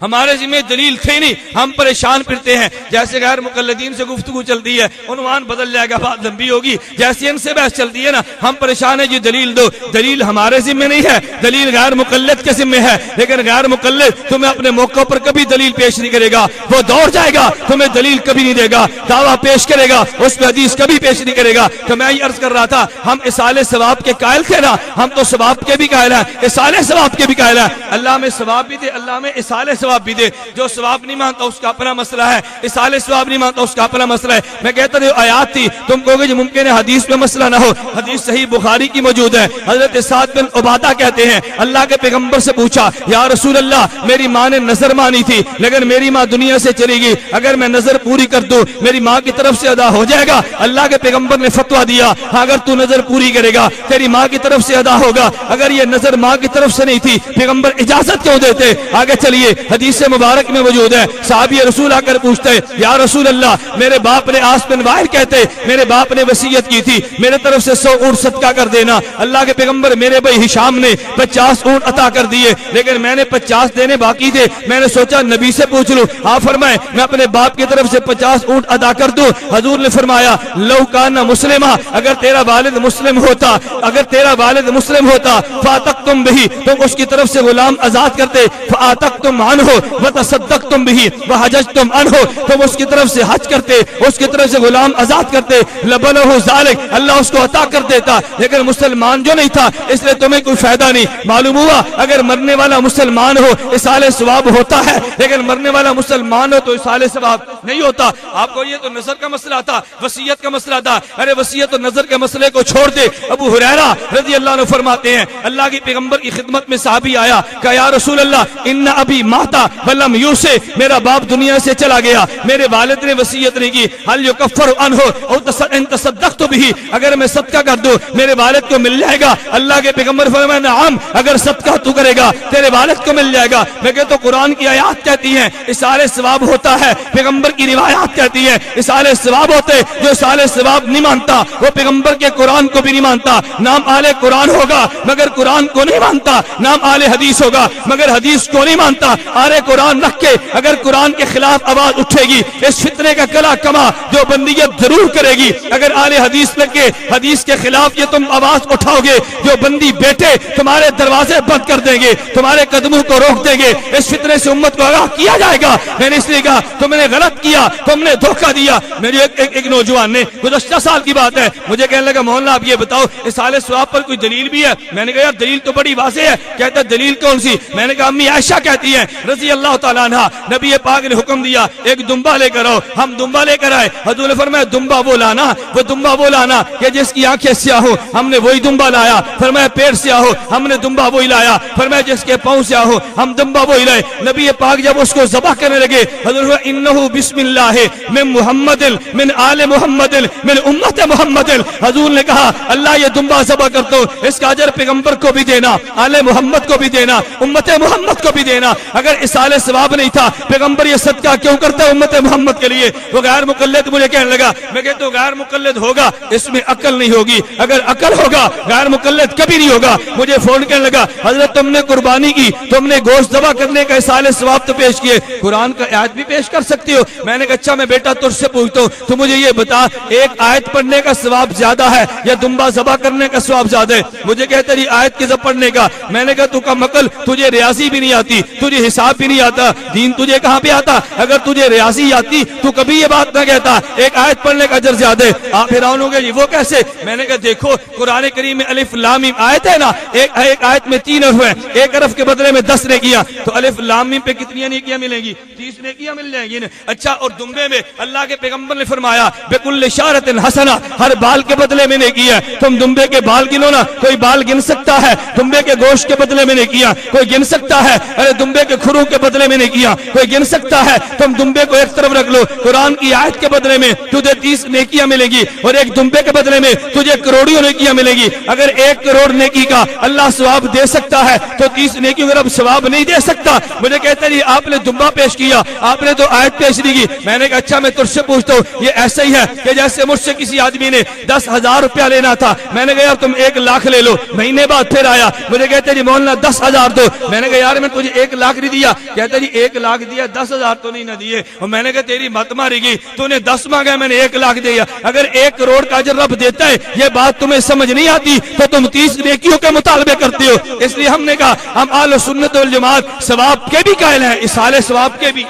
ہمارے ذمہ دلیل تھے نہیں, ہم پریشان پھرتے ہیں. جیسے غیر مقلدین سے گفتگو چلتی ہے عنوان بدل جائے گا, بات لمبی ہوگی. جیسے ان سے بحث چلتی ہے نا ہم پریشان ہیں جی دلیل دو. دلیل ہمارے ذمہ نہیں ہے, دلیل غیر مقلد کے ذمہ ہے. لیکن غیر مقلد تمہیں اپنے موقع پر کبھی دلیل پیش نہیں کرے گا, وہ دوڑ جائے گا, تمہیں دلیل کبھی نہیں دے گا. دعویٰ پیش کرے گا اس پہ حدیث کبھی پیش نہیں کرے گا. تو میں یہ عرض کر رہا تھا ہم اصال ثواب کے قائل تھے نا, ہم تو ثواب کے بھی قائل ہیں, اصال ثواب کے بھی قائل ہیں. اللہ میں ثواب بھی دے, اللہ میں اصال ثواب بھی دے. جو ثواب نہیں مانتا اس کا اپنا مسئلہ ہے, اصال ثواب نہیں مانتا اس کا اپنا مسئلہ ہے. میں کہتا ہوں آیات تھی, تم کہو گے جو ممکن ہے حدیث میں مسئلہ نہ ہو. حدیث صحیح بخاری کی موجود ہے. حضرت سعد بن عبادہ کہتے ہیں اللہ کے پیغمبر سے پوچھا یا رسول اللہ میری ماں نے نظر مانی تھی لیکن میری ماں دنیا سے چلی گئی, اگر میں نظر پوری کر دوں میری ماں کی طرف سے ادا ہو جائے گا؟ اللہ کے پیغمبر نے فتویٰ دیا اگر تو نظر پوری کرے گا تیری ماں کی طرف سے ادا ہوگا. اگر یہ نظر ماں کی طرف سے نہیں تھی پیغمبر اجازت کیوں دیتے؟ آگے چلیے حدیث مبارک میں موجود ہے، صحابی رسول آ کر پوچھتے ہیں یا رسول اللہ میرے باپ نے آس بن وائل کہتے میرے باپ نے وصیت کی تھی میرے طرف سے 100 اونٹ صدقہ کر دینا، اللہ کے پیغمبر میرے بھائی ہشام نے 50 اونٹ عطا کر دیے لیکن میں نے 50 دینے باقی تھے، میں نے سوچا نبی سے پوچھ لوں، آپ فرمائے میں اپنے باپ کی طرف سے 50 اونٹ ادا کر دوں؟ حضور نے فرمایا لو کان مسلمہ، اگر تیرا والد مسلم ہوتا، اگر تیرا والد مسلم ہوتا فاتقتم بہی، تم اس کی طرف سے غلام آزاد کرتے، فاتقتم عنہ وتصدقتم بہی وحججتم عنہ، تم اس کی طرف سے حج کرتے، اس کی طرف سے غلام آزاد کرتے، لبنہ ذالک، اللہ اس کو عطا کر دیتا، لیکن مسلمان جو نہیں تھا اس لیے تمہیں کوئی فائدہ نہیں۔ معلوم ہوا اگر مرنے والا مسلمان ہو اصال ثواب ہوتا ہے، لیکن مرنے والا مسلمان ہو تو اصال ثواب نہیں ہوتا۔ آپ کو یہ تو نظر کا مسئلہ تھا، وصیت کا مسئلہ تھا، ارے وصیت و نظر کے مسئلے کو چھوڑ دے۔ ابو ہریرہ رضی اللہ عنہ فرماتے ہیں اللہ کی پیغمبر کی خدمت میں صحابی آیا کہ یا رسول اللہ ان ابی ماتا ولم یوصی، میرا باپ دنیا سے چلا گیا، میرے والد نے وصیت نہیں کی، هل یکفر عنہ او ان تصدقت به، اگر میں صدقہ کر دوں میرے والد کو مل جائے گا؟ اللہ کے پیغمبر فرمایا نعم، اگر صدقہ تو کرے گا تیرے والد کو مل جائے گا۔ میں کہتا ہوں قرآن کی آیات کہتی ہیں اصال ثواب ہوتا ہے، پیغمبر کی روایات کہتی ہیں اصال ثواب ہوتے، جو اصال ثواب نہیں مانتا وہ پیغمبر کے قرآن کو بھی نہیں مانتا، نام آل قرآن ہوگا مگر قرآن کو نہیں مانتا، نام آل حدیث ہوگا مگر حدیث کو نہیں مانتا۔ آل قرآن رکھ کے اگر قرآن کے خلاف آواز اٹھے گی اس فتنے کا گلا کما جو بندیت ضرور کرے گی، اگر آل حدیث لگ کے حدیث کے خلاف یہ تم آواز اٹھاؤ گے جو بندی بیٹے تمہارے دروازے بند کر دیں گے، تمہارے قدموں کو روک دیں گے، اس فتنے سے امت کو آگاہ کیا جائے گا۔ میں نے اس لیے کہا تم نے غلط کیا، تم نے دھوکہ دیا۔ میری ایک نوجوان نے گزشتہ سال کی بات ہے مجھے کہنے لگا مولانا آپ یہ بتاؤ اصال ثواب پر کوئی دلیل بھی ہے؟ میں نے کہا یار دلیل تو بڑی واضح ہے۔ کہتا دلیل کون سی؟ میں نے کہا امی عائشہ کہتی ہیں رضی اللہ تعالیٰ عنہ نبی پاک نے حکم دیا ایک دمبا لے کر آؤ، ہم دمبا لے کر آئے، حضور نے فرمایا دمبا وہ لانا کہ جس کی آنکھیں سیاہ ہو، ہم نے وہی دمبا لایا۔ فرمایا پیٹ سیاہ ہو، ہم نے دمبا وہی لایا۔ فرمایا جس کے پاؤں سیاہ ہو، ہم دمبا وہی لائے۔ نبی پاک جب اس کو ذبح کرنے لگے حضور نے انہ بسم اللہ من محمد من آل محمد من امت محمد، حضور نے کہا اللہ یہ دمبا ذبح کر دو، اس کا اجر پیغمبر کو بھی دینا، آل محمد کو بھی دینا، امت محمد کو بھی دینا۔ اگر اصال ثواب نہیں تھا پیغمبر یہ صدقہ کیوں کرتا ہے امت محمد کے لیے؟ وہ غیر مقلد مجھے کہنے لگا، میں کہتا ہوں غیر مقلد ہوگا اس میں عقل نہیں ہوگی، اگر عقل ہوگا غیر مقلد کبھی نہیں ہوگا۔ مجھے فون کرنے لگا حضرت تم نے قربانی کی، تم نے گوشت ذبح کرنے کا اصال ثواب تو پیش کیے، قرآن کا آیت بھی پیش کر سکتی ہو؟ میں نے کہا اچھا میں بیٹا تجھ سے پوچھتا ہوں تو مجھے یہ بتا ایک آیت پڑھنے کا ثواب زیادہ ہے یا دمبا ذبح کرنے کا ثواب زیادہ ہے؟ مجھے کہتا ہے آیت کے ذبح پڑھنے کا۔ میں نے کہا تو کم عقل، تجھے ریاضی بھی نہیں آتی، تجھے حساب بھی نہیں آتا، دین تجھے کہاں پہ آتا؟ اگر تجھے ریاضی آتی تو کبھی یہ بات نہ کہتا ایک آیت پڑھنے کا اجر زیادہ ہے۔ آپ حیران ہو گئے جی وہ کیسے؟ میں نے کہا دیکھو قرآن کریم میں الف لام میم آیت ہے نا، ایک آیت میں 3 حرف ہیں، ایک حرف کے بدلے میں 10 نیکیاں، تو الف لام میم پہ کتنی نیکیاں ملیں گی؟ 30 نیکیاں مل جائیں گی نا۔ اچھا اور دمبے میں اللہ کے پیغمبر نے فرمایا بکل شعرۃ حسنہ، ہر بال کے بدلے میں نیکی ہے۔ تم دمبے کے بال گنو نا، کوئی بال گن سکتا ہے؟ دمبے کے گوشت کے بدلے میں نیکیاں کوئی گن سکتا ہے؟ ارے دمبے کے کھروں کے بدلے میں نیکیاں کوئی گن سکتا ہے؟ تم دمبے کو ایک طرف رکھ لو، قرآن کی آیت کے بدلے میں تجھے 30 نیکیاں ملیں گی اور ایک دمبے کے بدلے میں تجھے کروڑیوں نیکیاں ملیں گی۔ اگر 1 کروڑ نیکی کا اللہ ثواب دے سکتا ہے تو 30 نیکیوں کا رب ثواب نہیں دے سکتا؟ مجھے کہتا ہے آپ نے دمبا پیش کیا، آپ نے تو آیت پیش نہیں کی۔ میں نے کہا اچھا میں تجھ سے پوچھتا ہوں یہ ایسا ہی ہے کہ جیسے مجھ سے کسی آدمی نے 10,000 روپیہ لینا تھا، میں نے کہا یار تم 1 لاکھ لے لو، مہینے بعد پھر آیا مجھے کہتے جی مولانا 10,000 دو، میں نے کہا یار میں تجھے 1 لاکھ نہیں دیا، کہتا جی 1 لاکھ دیا 10,000 تو نہیں نہ دیے، اور میں نے کہا تیری مت ماری گئی، تو نے 10 مانگا میں نے 1 لاکھ دیا۔ اگر 1 کروڑ کا اجر رب دیتا ہے یہ بات تمہیں سمجھ نہیں آتی تو تم 30 نیکیوں کے مطالبے کرتے ہو۔ اس لیے ہم نے کہا ہم اہل سنت والجماعت ثواب کے بھی قائل ہیں، اصال ثواب کے بھی،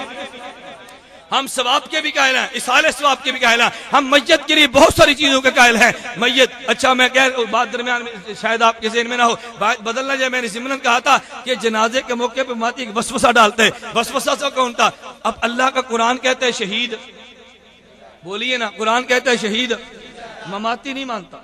ہم ثواب کے بھی قائل ہیں، اصال ثواب کے بھی قائل ہیں، ہم میت کے لیے بہت ساری چیزوں کے قائل ہیں۔ میت اچھا میں کہہ بات درمیان میں شاید آپ کے ذہن میں نہ ہو، بات بدلنا جائے، میں نے ضمناً کہا تھا کہ جنازے کے موقع پہ ماتی ایک وسوسہ ڈالتے ہیں، وسوسہ سے کون تھا؟ اب اللہ کا قرآن کہتا ہے شہید، بولیے نا، قرآن کہتا ہے شہید، مماتی نہیں مانتا،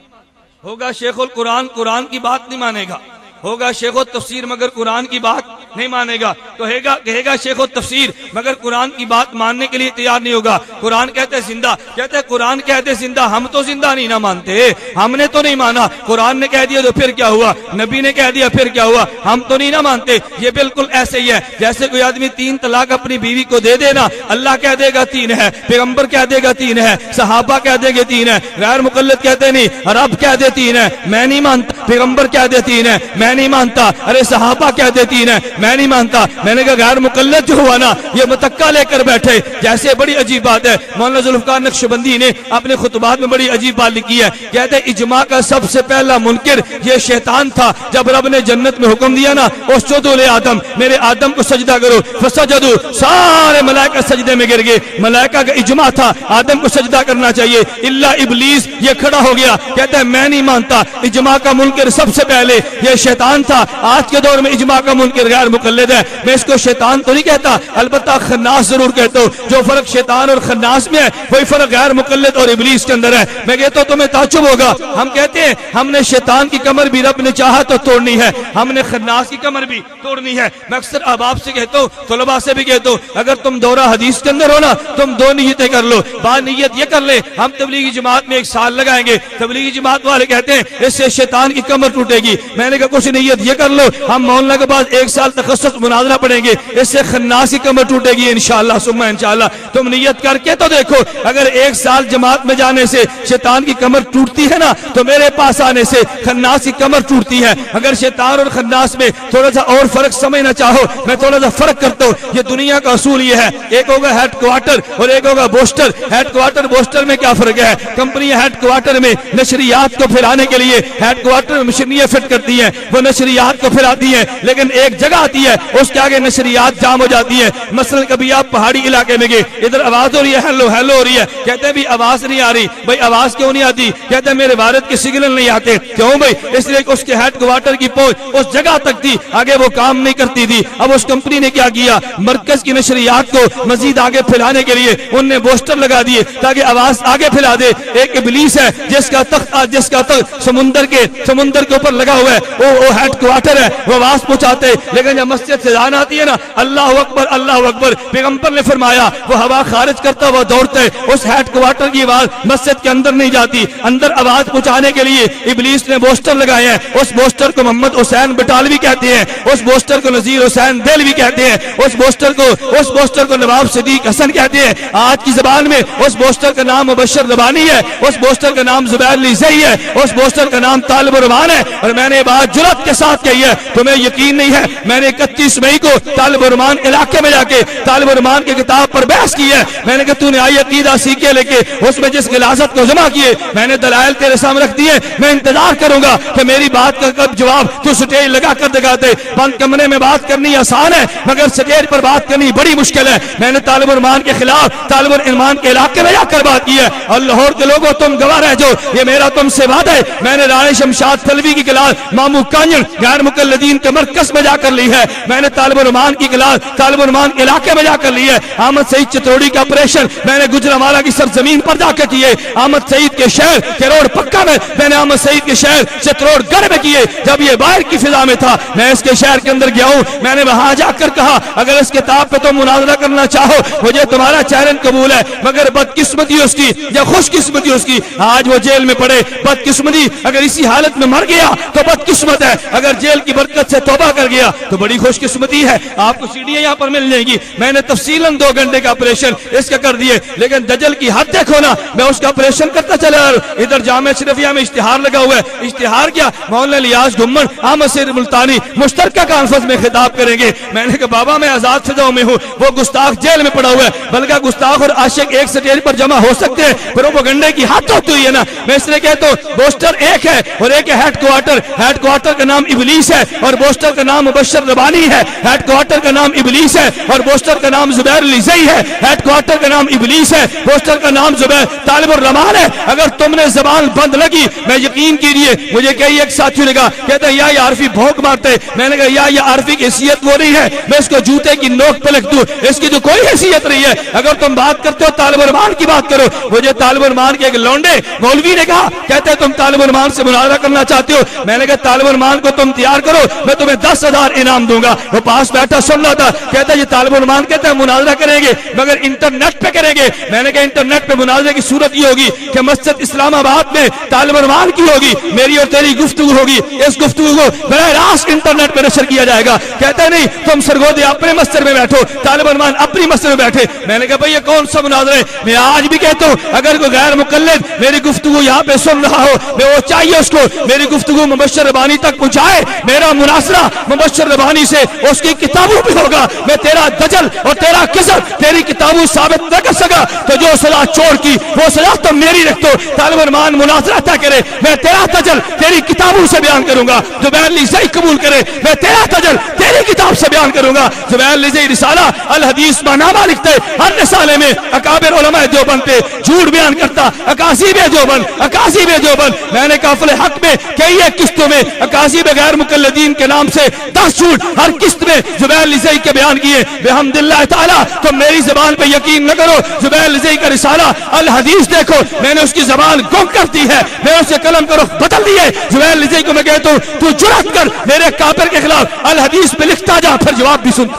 ہوگا شیخ القرآن قرآن کی بات نہیں مانے گا، ہوگا شیخ التفسیر مگر قرآن کی بات نہیں مانے گا، کہے گا شیخ و تفسیر، مگر قرآن کی بات ماننے کے لیے تیار نہیں ہوگا۔ قرآن کہتے زندہ، کہتے قرآن کہتے زندہ، ہم تو زندہ نہیں نہ مانتے، ہم نے تو نہیں مانا، قرآن نے کہہ دیا تو پھر کیا ہوا، نبی نے کہہ دیا پھر کیا ہوا، ہم تو نہیں نہ مانتے۔ یہ بالکل ایسے ہی ہے جیسے کوئی آدمی 3 طلاق اپنی بیوی کو دے دینا، اللہ کہہ دے گا 3 ہے، پیغمبر کہہ دے گا 3 ہے، صحابہ کہہ دے گا 3 ہے، غیر مقلد کہتے نہیں، رب کہہ دے 3 ہے، میں نہیں مانتا، پیغمبر کہہ دے 3 ہے، میں نہیں مانتا، ارے صحابہ کہہ دے 3 ہے، میں نہیں مانتا۔ میں نے کہا غیر مقلد جو ہوا نا یہ متکا لے کر بیٹھے، جیسے بڑی عجیب بات ہے۔ مولانا ذوالفقار نقشبندی نے اپنے خطبات میں بڑی عجیب بات لکھی ہے، کہتے اجماع کا سب سے پہلا منکر یہ شیطان تھا۔ جب رب نے جنت میں حکم دیا نا اسجدوا لآدم، میرے آدم کو سجدہ کرو، فسجدوا، سارے ملائکہ سجدے میں گر گئے، ملائکہ کا اجماع تھا آدم کو سجدہ کرنا چاہیے، الا ابلیس یہ کھڑا ہو گیا، کہتا ہے میں نہیں مانتا، اجماع کا منکر سب سے پہلے یہ شیطان تھا۔ آج کے دور میں اجماع کا منکر غیر مقلد ہے، میں اس کو شیطان تو نہیں کہتا، البتہ خناس ضرور کہتا ہوں۔ جو فرق شیطان اور خناس میں ہے وہی فرق غیر مقلد اور ابلیس کے اندر ہے۔ میں کہتا ہوں تمہیں تعجب ہوگا، ہم کہتے ہیں ہم نے شیطان کی کمر بھی رب نے چاہا تو توڑنی ہے، ہم نے خناس کی کمر بھی توڑنی ہے۔ میں اکثر احباب سے کہتا ہوں، طلباء سے بھی کہتا ہوں، اگر تم دورہ حدیث کے اندر ہو نا تم 2 نیتیں کر لو، با نیت یہ کر لے ہم تبلیغی جماعت میں 1 سال لگائیں گے، تبلیغی جماعت والے کہتے ہیں اس سے شیطان کی کمر ٹوٹے گی، میں نے کہا کچھ نیت یہ کر لو ہم مولانا کے بعد 1 سال تخصص مناظرہ پڑھیں گے، اس سے خناس کی کمر ٹوٹے گی انشاءاللہ ثم انشاءاللہ۔ تم نیت کر کے تو دیکھو، اگر 1 سال جماعت میں جانے سے شیطان کی کمر ٹوٹتی ہے نا تو میرے پاس آنے سے خناس کی کمر ٹوٹتی ہے۔ اگر شیطان اور خناس میں تھوڑا سا اور فرق سمجھنا چاہو میں تھوڑا سا فرق کرتا ہوں۔ یہ دنیا کا اصول یہ ہے، ایک ہوگا ہیڈ کوارٹر اور ایک ہوگا بوسٹر۔ ہیڈ کوارٹر بوسٹر میں کیا فرق ہے؟ کمپنی ہیڈ کوارٹر میں نشریات کو پھیلانے کے لیے ہیڈ کوارٹر میں مشینیں فٹ کرتی ہیں، وہ نشریات کو پھیلاتی ہیں، لیکن ایک جگہ آتی ہے اس کے آگے نشریات جام ہو جاتی ہے۔ مثلا کبھی آپ پہاڑی علاقے میں گئے، ادھر آواز ہو رہی ہے ہیلو ہیلو ہو رہی ہے، کہتے ہیں بھی آواز نہیں آ رہی، بھائی آواز کیوں نہیں آتی؟ کہتے ہیں میرے وارد کے سگنل نہیں آتے، کیوں بھائی؟ اس لیے کہ اس کے ہیڈ کوارٹر کی پہنچ اس جگہ تک تھی، آگے وہ کام نہیں کرتی تھی۔ اب اس کمپنی نے کیا کیا، مرکز کی نشریات کو مزید آگے پھیلانے کے لیے ان نے بوسٹر لگا دیے تاکہ آواز آگے پھیلا دے۔ ایک ابلیس ہے جس کا تخت سمندر کے اوپر لگا ہوا ہے، وہ ہیڈ کوارٹر ہے، وہ آواز پہنچاتے، لیکن جب مسجد سے اذان آتی ہے نا اللہ اکبر اللہ اکبر، پیغمبر نے فرمایا وہ ہوا خارج کرتا ہوا دوڑتا ہے، اس ہیڈ کوارٹر کی آواز مسجد کے اندر نہیں جاتی۔ اندر آواز پہنچانے کے لیے ابلیس نے بوسٹر لگائے ہیں، اس بوسٹر کو محمد حسین بٹالوی کہتے ہیں، اس بوسٹر کو نذیر حسین دہلوی کہتے ہیں، اس بوسٹر کو نواب صدیق حسن کہتے ہیں، آج کی زبان میں اس بوسٹر کا نام مبشر ربانی ہے، اس بوسٹر کا نام زبیر علی زئی ہے، اس بوسٹر کا نام طالب الرحمان ہے۔ اور میں نے بات جرات کے ساتھ کہی ہے، تمہیں یقین نہیں ہے، میں نے 31 مئی کو طالب الرحمان علاقے میں جا کے طالب الرحمان کی کتاب پر بحث کی ہے۔ میں نے کہا تو نے آئی عقیدہ سیکھے لے کے اس میں جس غلاظت کو جمع کیے، میں نے دلائل تیرے سامنے رکھ دیے، میں انتظار کروں گا کہ میری بات کا کب جواب تو سٹیج لگا کر دکھا دے۔ بند کمرے میں بات کرنی آسان ہے مگر سٹیج پر بات کرنی بڑی مشکل ہے۔ میں نے طالب الرحمان کے خلاف طالب الرحمان کے علاقے میں جا کر بات کی ہے، اور لاہور کے لوگوں تم گواہ رہ جو، یہ میرا تم سے وعدہ ہے۔ میں نے رانے شمشاد تھلوی کی کلاس مامو کانجن غیر مقلدین کے مرکز میں جا کر لی ہے، میں نے طالب الرحمان کی کلاس طالب الرحمان علاقے میں جا کر لی ہے۔ احمد سعید چتروڑی کا آپریشن میں نے گجرانوالہ کی سرزمین پر جا کے کیے، احمد سعید کے شہر کروڑ پکا میں نے احمد سعید کے شہر چتروڑ گڑھ میں کیے، جب یہ باہر کی فضا میں تھا۔ میں اس کے شہر کے اندر گیا ہوں، میں نے وہاں جا کر کہا اگر اس کتاب پہ تم مناظرہ کرنا چاہو مجھے تمہارا چیلنج قبول ہے، مگر بدقسمتی اس کی یا خوش قسمتی اس کی آج وہ جیل میں پڑے۔ بدقسمتی اگر اسی حالت میں مر گیا تو بدقسمت ہے، اگر جیل کی برکت سے توبہ کر گیا تو بڑی خوش قسمتی ہے۔ آپ کو سیڑھیاں یہاں پر مل جائیں گی، میں نے تفصیلاً 2 گھنٹے کا آپریشن اس کا کر دیے، لیکن دجل کی حد دیکھو نا، میں اس کا آپریشن کرتا چلا رہا ہوں۔ ادھر جامعہ شریفیہ میں اشتہار لگا ہوا ہے، اشتہار کیا مولانا الیاس گھمن احمد سعید ملتانی مشترکہ کانفرنس میں خطاب کریں گے۔ میں نے کہا بابا میں آزاد فضاؤں میں ہوں، وہ گستاخ جیل میں پڑا ہوا ہے، بلکہ گستاخ اور عاشق ایک سٹیج پر جمع ہو سکتے ہیں، پروپیگنڈے کی حد ہوتی ہوئی ہے نا۔ میں اس لیے کہتا ہوں بوسٹر ایک ہے اور ایک ہے ہیڈ کوارٹر، ہیڈ کوارٹر کا نام ابلیس ہے اور بوسٹر کا نام مبشر ربانی ہے۔ ہیڈ کوارٹر کا نام ابلیس ہے اور بوسٹر کا نام زبیر علی زئی ہے۔ ہیڈ کوارٹر کا نام ابلیس ہے، بوسٹر کا نام زبیر طالب الرحمان ہے۔ اگر تم نے زبان بند لگی میں یقین کیجیے، مجھے کئی ایک ساتھی نے کہا کہتا ہے یا عارفی بھونک مارتے، میں نے کہا یا عارفی کی حیثیت وہ نہیں ہے میں اس کو جوتے کی نوک پہ لکھ دوں، اس کی تو کوئی حیثیت نہیں ہے۔ اگر تم بات کرتے ہو طالب الرحمان کی بات کرو۔ مجھے طالب الرحمان کے ایک لونڈے مولوی نے کہا کہتے تم طالب الرحمان سے مناظرہ کرنا چاہتے ہو، میں نے کہا طالب الرحمان کو تم تیار کرو میں تمہیں 10,000 انعام بیان دوں گا. وہ پاس بیٹھا سن رہا تھا, کہتا ہے یہ طالب علمان کہتا ہے مناظرہ کریں گے مگر انٹرنیٹ پہ کریں گے. میں نے کہا انٹرنیٹ پہ مناظرے کی صورت یہ ہوگی کہ مسجد اسلام آباد میں طالب علمان کی ہوگی, میری اور تیری گفتگو ہوگی, اس گفتگو کو براہ راست انٹرنیٹ پہ نشر کیا جائے گا. کہتا ہے نہیں تم سرگودے اپنے مسجد میں بیٹھو, طالب علمان اپنی مسجد میں بیٹھے. میں نے کہا بھئی یہ کون سا مناظرہ ہے؟ میں آج بھی کہتا ہوں اگر کوئی غیر مقلد میری گفتگو یہاں پہ سن رہا ہو, میں وہ چاہیے اس کو میری گفتگو مبشر ربانی تک پہنچائے. میرا مناظرہ مبشر ربانی سے اس کی کتابوں پہ ہوگا. میں تیرا دجل اور تیرا کذب تیری کتابوں ثابت نہ کر سکا تو جو سزا چور کی وہ سزا تم میری رکھ دو. طالب علمان مناظرہ طے کرے, میں تیرا دجل تیری کتابوں سے بیان کروں گا. زبیر لیزئی قبول کرے, میں تیرا دجل تیری کتاب سے بیان کروں گا. زبیر لیزئی رسالہ الحدیث معنامہ لکھتے, ہر رسالے میں اکابر علماء دیوبند پہ جھوٹ بیان کرتا, اکاذیب دیوبند, اکاذیب دیوبند. میں نے کافل حق میں کئی ایک قسطوں میں اکاذیب غیر مقلدین کے نام سے 10 جھوٹ ہر قسط میں زبیر لیزئی کے بیان کیے. بحمداللہ تعالی تم میری زبان پہ یقین نہ کرو, زبیر لیزئی کا رسالہ الحدیث دیکھو, میں نے اس کی زبان گم کر دی ہے, میں اسے قلم کا رخ بدل دیے. زبیر لیزئی کو میں کہتا ہوں تو جرأت کر میرے کافر کے خلاف الحدیث پہ لکھتا جا, پھر جواب بھی سن.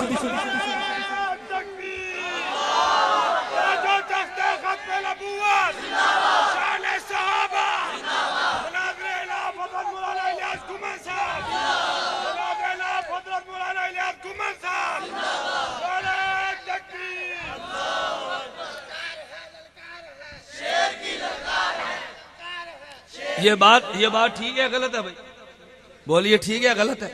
یہ بات ٹھیک ہے غلط ہے بھائی؟ بولیے ٹھیک ہے غلط ہے؟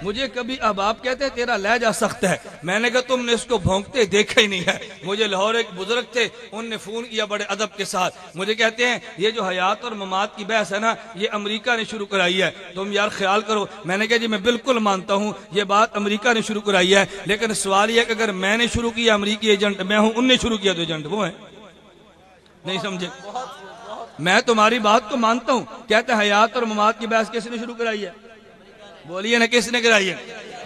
مجھے کبھی اب آپ کہتے ہیں تیرا لہجہ سخت ہے, میں نے کہا تم نے اس کو بھونکتے دیکھا ہی نہیں ہے. مجھے لاہور ایک بزرگ تھے, ان نے فون کیا بڑے ادب کے ساتھ, مجھے کہتے ہیں یہ جو حیات اور ممات کی بحث ہے نا یہ امریکہ نے شروع کرائی ہے, تم یار خیال کرو. میں نے کہا جی میں بالکل مانتا ہوں یہ بات امریکہ نے شروع کرائی ہے, لیکن سوال یہ ہے کہ اگر میں نے شروع کیا امریکی ایجنٹ میں ہوں, ان نے شروع کیا تو ایجنٹ وہ ہے. نہیں سمجھے؟ میں تمہاری بات کو مانتا ہوں. کہتے ہیں حیات اور ممات کی بحث کس نے شروع کرائی ہے؟ بولیے نا کس نے کرائی ہے؟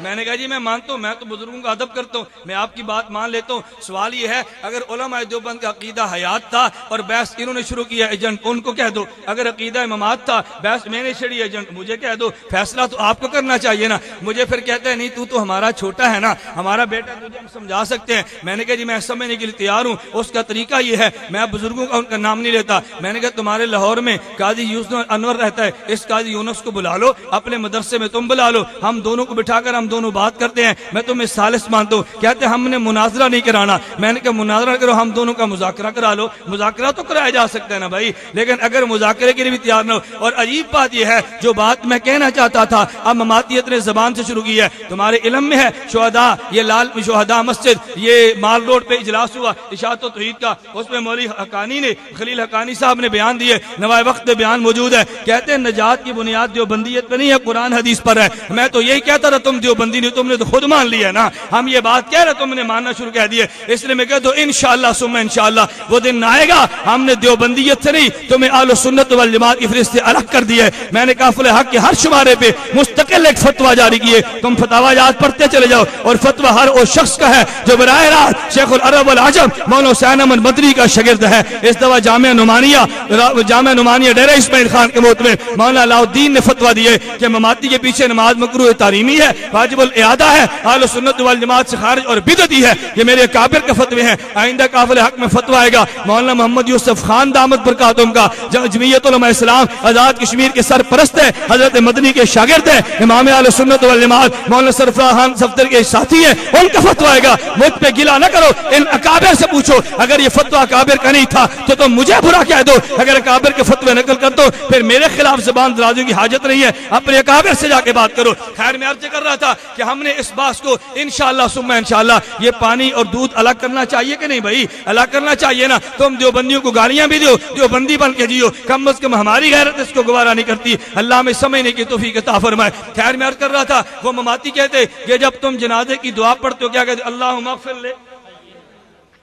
میں نے کہا جی میں مانتا ہوں, میں تو بزرگوں کا ادب کرتا ہوں, میں آپ کی بات مان لیتا ہوں. سوال یہ ہے اگر علماء دیوبند کا عقیدہ حیات تھا اور بحث انہوں نے شروع کیا ایجنٹ, ان کو کہہ دو. اگر عقیدہ ممات تھا بحث میں نے چھڑی ایجنٹ, مجھے کہہ دو. فیصلہ تو آپ کو کرنا چاہیے نا. مجھے پھر کہتے ہیں نہیں تو ہمارا چھوٹا ہے نا, ہمارا بیٹا, تجھے ہم سمجھا سکتے ہیں. میں نے کہا جی میں سمجھنے کے لیے تیار ہوں. اس کا طریقہ یہ ہے, میں بزرگوں کا ان کا نام نہیں لیتا. میں نے کہا تمہارے لاہور میں قاضی یوسف انور رہتا ہے, اس قاضی یونس کو بلا لو, اپنے مدرسے میں تم بلا لو, ہم دونوں کو بٹھا کر ہم دونوں بات کرتے ہیں. میں تمہیں ثالث مانتا ہوں. کہتے ہیں ہم نے مناظرہ نہیں کرانا. میں نے کہا مناظرہ کرو, ہم دونوں کا مذاکرہ کرا لو. مذاکرہ تو کرایا جا سکتا ہے نا بھائی, لیکن اگر مذاکرے کے لیے بھی تیار نہ ہو. اور عجیب بات یہ ہے جو بات میں کہنا چاہتا تھا اب مماتیت نے زبان سے شروع کی ہے. تمہارے علم میں ہے شہداء, یہ لال شہداء مسجد یہ مال روڈ پہ اجلاس ہوا اشاعت و توحید کا, اس میں مولوی حقانی نے خلیل حقانی صاحب نے بیان دیے, نوائے وقت بیان موجود ہے. کہتے ہیں نجات کی بنیاد دیوبندیت پہ نہیں ہے, قرآن حدیث پر ہے. میں تو یہی کہتا تھا تم دیوبندی نہیں, تم نے تو خود مان لیا نا. ہم یہ بات کہہ رہے تم نے ماننا شروع کہہ دیے, اس لیے میں کہتا ہوں انشاءاللہ ثم انشاءاللہ وہ دن آئے گا ہم نے دیوبندیت سے نہیں تمہیں اہل سنت والجماعت کی فہرست سے الگ کر دی ہے. میں نے قافل حق کے ہر شمارے پہ مستقل ایک فتویٰ جاری کیے, تم فتاوی یاد پڑھتے چلے جاؤ. اور فتویٰ ہر اس شخص کا ہے جو براہ راست شیخ العرب والعجم مولانا حسین احمد مدنی کا شاگرد ہے. اس دفعہ جامعہ نعمانیہ ڈیرہ اسماعیل خان کے موت میں مولانا علاء الدین نے فتویٰ دیے کہ مماتی کے پیچھے نماز مکروہ تحریمی ہے, واجب الاعادہ ہے, اہل سنت والجماعت سے خارج اور بدعتی ہے. یہ میرے کابر کے فتوے ہیں. آئندہ قافل حق میں فتویٰ آئے گا مولانا محمد یوسف خان دامت برکاتہم کا, جمعیت علماء اسلام آزاد کشمیر کے سرپرست ہے, حضرت مدنی کے شاگرد ہیں, امام اہل سنت والجماعت مولانا سرفراز خان صفدر کے ساتھی ہیں, ان کا فتویٰ آئے گا. مجھ پہ گلا نہ کرو, ان اکابر سے پوچھو. اگر یہ فتویٰ اکابر کا نہیں تھا تو تم مجھے برا کہہ دو, اگر اکابر کے فتوے نقل کر دو پھر میرے خلاف زبان درازی کی حاجت نہیں ہے, اپنے اکابر سے جا کے بات کرو. خیر میں عرض کر رہا تھا کہ ہم نے اس بات کو انشاءاللہ ثم انشاءاللہ یہ پانی اور دودھ الگ کرنا چاہیے کہ نہیں بھائی؟ الگ کرنا چاہیے نا. تم دیوبندیوں کو گالیاں بھی دو, دیوبندی بن کے جیو, کم از کم ہماری غیرت اس کو گوارا نہیں کرتی. اللہ میں سمجھنے کی توفیق عطا فرمائے. خیر میں عرض کر رہا تھا وہ مماتی کہتے کہ جب تم جنازے کی دعا پڑھتے ہو کیا کہتے؟ اللہم اغفر لے.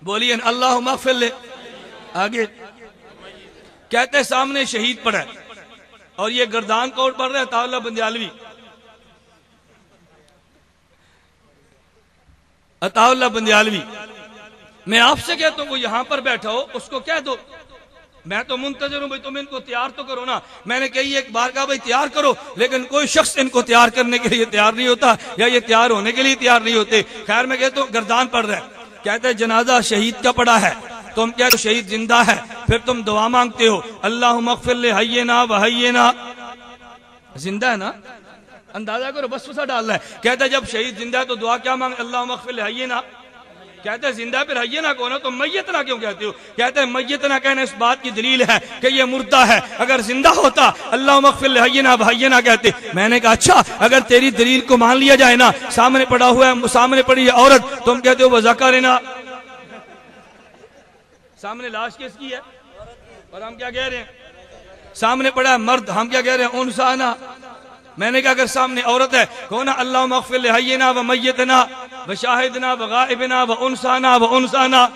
بولیے اللہم اغفر لے. آگے کہتے سامنے شہید پڑا ہے اور یہ گردان کوٹ پڑھ رہے ہیں عطا اللہ بندیالوی, عطا اللہ بندیالوی. میں آپ سے کہتا ہوں وہ یہاں پر بیٹھا ہو اس کو کہہ دو میں تو منتظر ہوں بھائی تم ان کو تیار تو کرو نا. میں نے کہی ایک بار کہا بھائی تیار کرو, لیکن کوئی شخص ان کو تیار کرنے کے لیے تیار نہیں ہوتا یا یہ تیار ہونے کے لیے تیار نہیں ہوتے. خیر میں کہتا ہوں گردان پڑ رہا ہے, کہتے ہیں جنازہ شہید کا پڑا ہے, تم کہتے ہو شہید زندہ ہے, پھر تم دعا مانگتے ہو اللہم اغفر لحینا وحینا, زندہ ہے نا, اندازہ کرو وسوسہ ڈالنا ہے. کہتا ہے جب شہید زندہ ہے تو دعا کیا مانگ, اللہم اغفر لحینا. کہتا ہے زندہ پھر حینا کون ہے, تو میتنا کیوں کہتے ہو؟ کہتا ہے میتنا کہنا اس بات کی دلیل ہے کہ یہ مردہ ہے, اگر زندہ ہوتا اللہم اغفر لحینا وحینا کہتے. میں نے کہا اچھا اگر تیری دلیل کو مان لیا جائے نا, سامنے پڑا ہوا ہے, سامنے پڑی ہے عورت, تم کہتے ہو وذکرنا, سامنے لاش کس کی ہے اور ہم کیا کہہ رہے ہیں, سامنے پڑا ہے مرد, ہم کیا کہہ رہے ہیں انسانا. میں نے کہا اگر سامنے عورت ہے کون, اللہم اغفر لحینا ومیتنا وشاہدنا وغائبنا وانسانا وانسانا,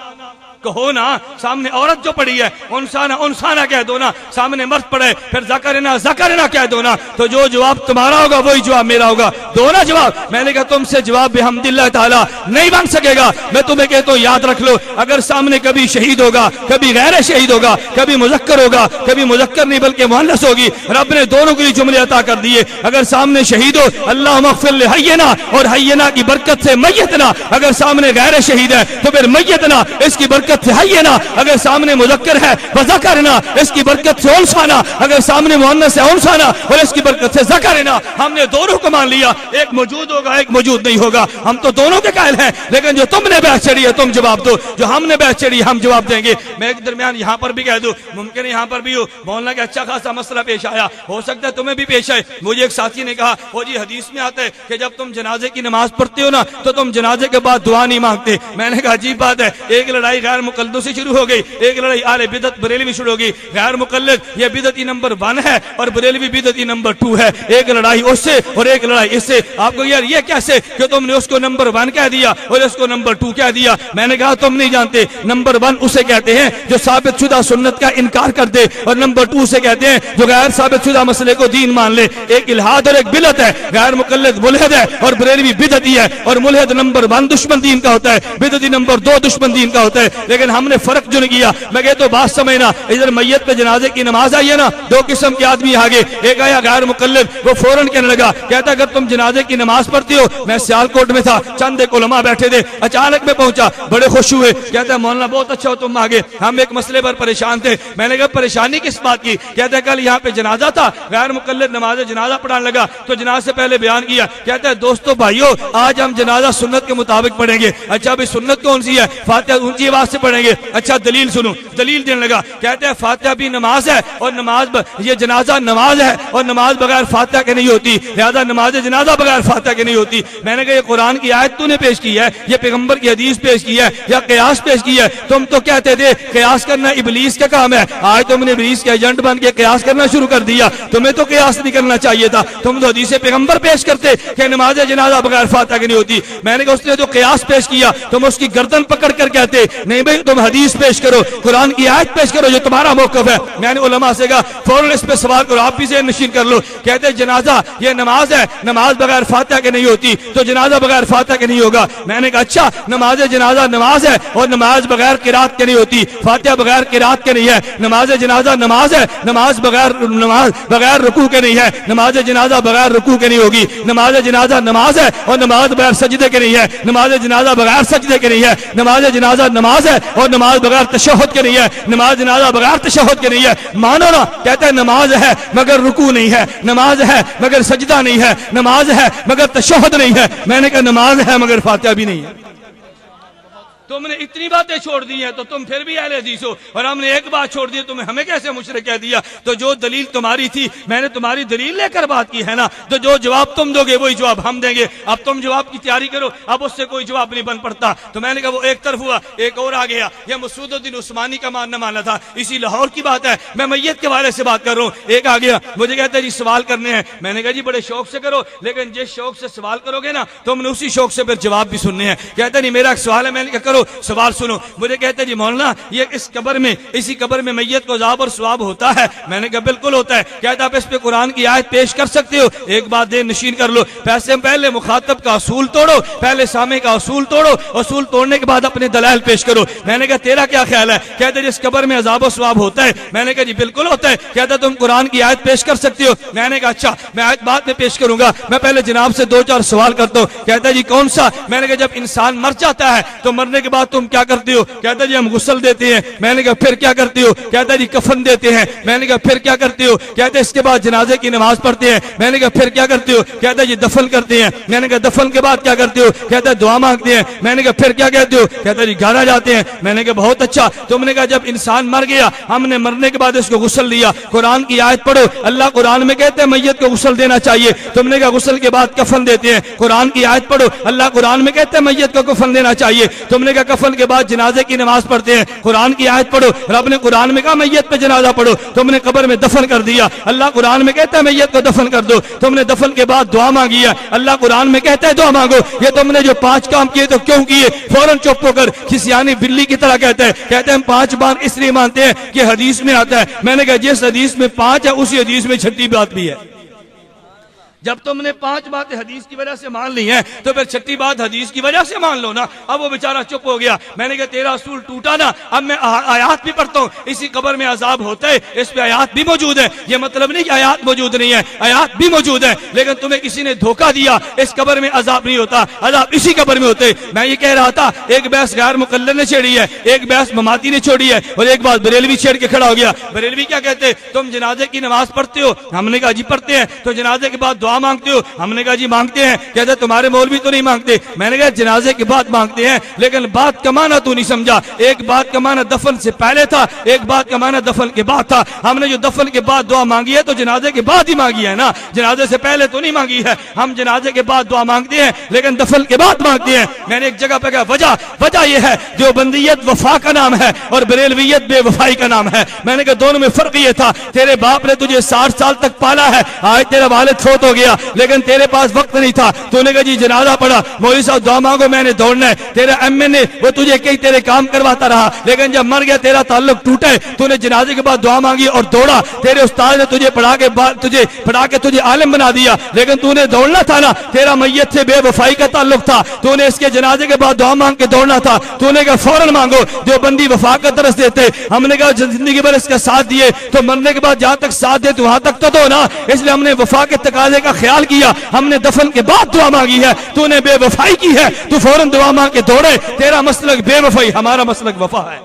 کہو نا. سامنے عورت جو پڑی ہے انسانا انسانا کہہ دو نا, سامنے مرد پڑے پھر ذکرنا ذکرنا کہہ دو نا, تو جو جواب تمہارا ہوگا وہی جواب میرا ہوگا, دو نا جواب. میں نے کہا تم سے جواب بحمد اللہ تعالی نہیں بن سکے گا. میں تمہیں کہتا ہوں یاد رکھ لو, اگر سامنے کبھی شہید ہوگا, کبھی غیر شہید ہوگا, کبھی مذکر ہوگا, کبھی مذکر نہیں بلکہ مؤنث ہوگی, رب نے دونوں کے لیے جملے عطا کر دیے. اگر سامنے شہید ہو اللہم اغفر لحینا, اور حینا کی برکت سے میتنا. اگر سامنے غیر شہید ہے تو پھر میتنا, اس کی برکت سے حینا. اگر سامنے مذکر ہے وذکرنا, اس کی برکت سے انسانا. اگر سامنے مؤنث ہے انسانا, اور اس کی برکت سے ذکرنا. ہم نے دونوں کو مان لیا, ایک موجود ہوگا ایک موجود نہیں ہوگا, ہم تو دونوں کے قائل ہیں. لیکن جو تم نے بحث چڑھی ہے تم جواب دو, جو ہم نے بحث چڑھی ہم جواب دیں گے. میں ایک درمیان یہاں پر بھی کہہ دوں, ممکن ہے یہاں پر بھی ہو مولانا کہ اچھا خاصا مسئلہ پیش آیا, ہو سکتا ہے تمہیں بھی پیش آئے. مجھے ایک ساتھی نے کہا وہ جی حدیث میں آتا ہے کہ جب تم جنازے کی نماز پڑھتے ہو نا تو تم جنازے کے بعد دعا نہیں مانگتے. میں نے کہا عجیب بات ہے, ایک لڑائی غیر مقلدوں سے شروع ہو گئی, ایک لڑائی اہل بدعت بریلوی شروع ہو گئی. غیر مقلد یہ بدعتی نمبر 1 ہے اور بریلوی بدعتی نمبر 2 ہے. ایک لڑائی اس سے اور ایک لڑائی اس سے. آپ کو یار یہ کیسے کہ تم نے اس کو نمبر 1 کہہ دیا اور اس کو نمبر 2 کہہ دیا. میں نے کہا تم نہیں جانتے, نمبر 1 اسے کہتے ہیں جو ثابت شدہ سنت کا انکار کر دے, اور نمبر 2 سے کہتے ہیں جو غیر ثابت شدہ مسئلے کو دین مان لے. ایک الہاد اور ایک بدعت ہے. غیر مقلد ملحد ہے اور بریلوی بدعتی ہے, اور ملحد نمبر 1 دشمن دین کا ہوتا ہے, بدعتی نمبر 2 دشمن دین کا ہوتا ہے. لیکن ہم نے فرق جو نہیں کیا. میں کہتا ہوں بات سمجھنا, ادھر میت پہ جنازے کی نماز آئی ہے نا, 2 قسم کے آدمی آگے. ایک آیا غیر مقلد, وہ فوراً کہنے لگا, کہتا اگر تم جنازے کی نماز پڑھتی ہو, میں سیالکوٹ میں تھا, چند ایک علماء بیٹھے تھے, اچانک میں پہنچا, بڑے خوش ہوئے, کہتا ہے مولانا بہت اچھا ہو تم آگے, ہم ایک مسئلے پر پریشان تھے. میں نے کہا پریشانی کس بات کی؟ کہتا ہے کل یہاں پہ جنازہ تھا, غیر مقلد نماز جنازہ پڑھانے لگا تو جنازے سے پہلے بیان کیا, کہتا ہے دوستو بھائیو آج ہم جنازہ سنت کے مطابق پڑھیں گے. اچھا بھی سنت کون سی ہے؟ فاتحہ اونچی آواز سے پڑھیں گے. اچھا دلیل سنو, دلیل دینے لگا, کہتے ہیں فاتحہ بھی نماز ہے اور نماز یہ جنازہ نماز ہے اور نماز بغیر فاتحہ کے نہیں ہوتی, لہذا نماز جنازہ بغیر فاتحہ کے نہیں ہوتی. میں نے کہا یہ قرآن کی آیت تو نے پیش کی ہے, یہ پیغمبر کی حدیث پیش کی ہے یا قیاس پیش کی ہے؟ تم تو کہتے تھے قیاس کرنا ابلیس کا کام ہے, آج تم نے ابلیس کے ایجنٹ بن کے قیاس کرنا شروع کر دیا. تمہیں تو قیاس نہیں کرنا چاہیے تھا, تم تو حدیث پیغمبر پیش کرتے کہ نماز جنازہ بغیر فاتحہ کی نہیں ہوتی. میں نے کہا اس نے جو قیاس پیش کیا تم اس کی گردن پکڑ کر کہتے نہیں بھائی تم حدیث پیش کرو, قرآن کی آیت پیش کرو جو تمہارا موقف ہے. میں نے علماء سے کہا فوراً اس پہ سوال کرو, آپ بھی ذہن نشین کر لو. کہتے جنازہ یہ نماز ہے, نماز بغیر فاتحہ کے نہیں ہوتی, تو جنازہ بغیر فاتحہ کے نہیں ہوگا. میں نے کہا اچھا نماز جنازہ نماز ہے اور نماز بغیر قرات کے نہیں ہوتی, فاتحہ بغیر قرات کے نہیں ہے. نماز جنازہ نماز ہے, نماز بغیر رکوع کے نہیں ہے, نماز جنازہ بغیر رکوع کے نہیں ہوگی. نماز جنازہ نماز ہے اور نماز بغیر سجدے کے نہیں ہے, نماز جنازہ بغیر سجدے کے نہیں ہے. نماز جنازہ نماز ہے اور نماز بغیر تشہد کے نہیں ہے, نماز جنازہ بغیر تشہد کے نہیں ہے. مانو نا, کہتا ہے نماز ہے مگر رکوع نہیں ہے, نماز ہے مگر سجدہ نہیں ہے, نماز ہے مگر تشہد نہیں ہے. میں نے کہا نماز ہے مگر فاتحہ بھی نہیں ہے. تم نے اتنی باتیں چھوڑ دی ہیں تو تم پھر بھی اہل حدیث ہو, اور ہم نے ایک بات چھوڑ دی, تمہیں ہمیں کیسے مشرک کہہ دیا؟ تو جو دلیل تمہاری تھی میں نے تمہاری دلیل لے کر بات کی ہے نا, تو جو جواب تم دو گے وہی جواب ہم دیں گے. اب تم جواب کی تیاری کرو, اب اس سے کوئی جواب نہیں بن پڑتا. تو میں نے کہا وہ ایک طرف ہوا, ایک اور آ گیا. یہ مسعود الدین عثمانی کا ماننا مانا تھا, اسی لاہور کی بات ہے, میں میت کے بارے سے بات کر رہا ہوں. ایک آ گیا مجھے کہتا ہے جی سوال کرنے ہیں. میں نے کہا جی بڑے شوق سے کرو, لیکن جس شوق سے سوال کرو گے نا تم نے اسی شوق سے پھر جواب بھی سننے ہیں. کہتا نہیں میرا ایک سوال ہے. میں نے کہا کرو. کرو سوال سنو. مجھے کہتے جی مولانا یہ اس قبر میں اسی قبر میں میت کو عذاب اور ثواب ہوتا ہے. میں نے کہا بالکل ہوتا ہے. کہتا آپ اس پہ قرآن کی آیت پیش کر سکتے ہو؟ ایک بات دے نشین کر لو. پہلے مخاطب کا اصول توڑو, پہلے سامع کا اصول توڑو, اصول توڑنے کے بعد اپنے دلائل پیش کرو. میں نے کہا تیرا کیا خیال ہے؟ کہتے جس قبر میں عذاب و ثواب ہوتا ہے. میں نے کہا جی بالکل ہوتا ہے. کہتا تم قرآن کی آیت پیش کر سکتے ہو؟ میں نے کہا اچھا میں آیت بعد میں پیش کروں گا, میں پہلے جناب سے 2-4 سوال کرتا ہوں. کہتا جی کون سا؟ میں نے کہا جب انسان مر جاتا ہے تو مرنے کے بعد تم کیا کرتے ہو؟ کہتا جی ہم غسل دیتے ہیں. میں نے کہا پھر کیا کرتے ہو؟ کہتا جی کفن دیتے ہیں. میں نے کہا پھر کیا کرتے ہو؟ کہتے اس کے بعد جنازے کی نماز پڑھتے ہیں. میں نے کہا پھر کیا کرتے ہو؟ کہتا جی دفن کرتے ہیں. میں نے کہا دفن کے بعد کیا کرتے ہو؟ کہتا ہے دعا مانگتے ہیں. میں نے کہا پھر کیا کہتے ہو؟ کہتا جی گھر آ جاتے ہیں. میں نے کہا بہت اچھا. تم نے کہا جب انسان مر گیا ہم نے مرنے کے بعد اس کو غسل دیا, قرآن کی آیت پڑھو. اللہ قرآن میں کہتے ہیں میت کو غسل دینا چاہیے. تم نے کہا غسل کے بعد کفن دیتے ہیں. قرآن کی آیت پڑھو. اللہ قرآن میں کہتے ہیں میت کو کفن دینا چاہیے. تم نے کہا کفن کے بعد جنازے کی نماز پڑھتے ہیں. قرآن کی آیت پڑھو. رب نے قرآن میں کہا میت پہ جنازہ پڑھو. تم نے قبر میں دفن کر دیا. اللہ قرآن میں کہتا ہے میت کو دفن کر دو. تم نے دفن کے بعد دعا مانگی ہے. اللہ قرآن میں کہتا ہے دعا مانگو. یہ تم نے جو 5 کام کیے تو کیوں کیے؟ فوراً چپ ہو کر کھسیانی بلی کی طرح کہتا ہے. کہتے ہیں ہم 5 بار اس لیے مانتے ہیں کہ حدیث میں آتا ہے. میں نے کہا جس حدیث میں 5 ہے اسی حدیث میں 6ٹھی بات بھی ہے. جب تم نے 5 باتیں حدیث کی وجہ سے مان لی ہیں تو پھر 6ٹھی بات حدیث کی وجہ سے مان لو نا. اب وہ بیچارہ چپ ہو گیا. میں نے کہا تیرا اصول ٹوٹا نا. اب میں آیات بھی پڑھتا ہوں. اسی قبر میں عذاب ہوتا ہے, اس پہ آیات بھی موجود ہے. یہ مطلب نہیں کہ آیات موجود نہیں ہے, آیات بھی موجود ہے. لیکن تمہیں کسی نے دھوکہ دیا اس قبر میں عذاب نہیں ہوتا, عذاب اسی قبر میں ہوتے. میں یہ کہہ رہا تھا ایک بحث غیر مقلد نے چھیڑی ہے, ایک بحث مماتی نے چھوڑی ہے, اور ایک بات بریلوی چھیڑ کے کھڑا ہو گیا. بریلوی کیا کہتے؟ تم جنازے کی نماز پڑھتے ہو. ہم نے کہا جی پڑھتے ہیں. تو جنازے کے بعد دعا مانگتے ہو؟ ہم نے کہا جی مانگتے ہیں. کہتے تمہارے مولوی تو نہیں مانگتے. میں نے کہا جنازے کے بعد مانگتے ہیں, لیکن بات کا معنی تو نہیں سمجھا. ایک بات کا معنی دفن سے پہلے تھا, ایک بات کا معنی دفن کے بعد تھا. ہم نے جو دفن کے بعد دعا مانگی ہے تو جنازے کے بعد ہی مانگی ہے نا, جنازے سے پہلے تو نہیں مانگی ہے. ہم جنازے کے بعد دعا مانگتے ہیں لیکن دفن کے بعد مانگتے ہیں. میں نے ایک جگہ پہ کہا وجہ یہ ہے جو بندیت وفا کا نام ہے اور بریلویت بے وفائی کا نام ہے. میں نے کہا دونوں میں فرق یہ تھا, تیرے باپ نے تجھے 60 سال تک پالا ہے, آج تیرا والد فوت ہو گیا لیکن تیرے پاس وقت نہیں تھا. تو نے کہا جی جنازہ پڑھا, مولوی صاحب دعا مانگو میں نے دوڑنا ہے. تیرا ایم این اے وہ تجھے کئی تیرے کام کرواتا رہا, لیکن جب مر گیا تیرا تعلق ٹوٹا ہے. تو نے جنازے کے بعد دعا مانگی اور دوڑا. تیرے استاد نے تجھے پڑھا کے تجھے عالم بنا دیا, لیکن تو نے دوڑنا تھا نا. تیرا میت سے بے وفائی کا تعلق تھا, تو نے اس کے جنازے کے بعد دعا مانگ کے دوڑنا تھا. تو نے کہا فوراً مانگو. جو بندی وفا کا درس دیتے, ہم نے کہا زندگی بھر اس کا ساتھ دیے تو مرنے کے بعد جہاں تک ساتھ دے تو وہاں تک تو دو نا. اس لیے ہم نے وفا کے تقاضے کا خیال کیا, ہم نے دفن کے بعد دعا مانگی ہے. تو نے بے وفائی کی ہے, تو فوراً دعا مانگ کے دوڑے. تیرا مسلک بے وفائی, ہمارا مسلک وفا ہے.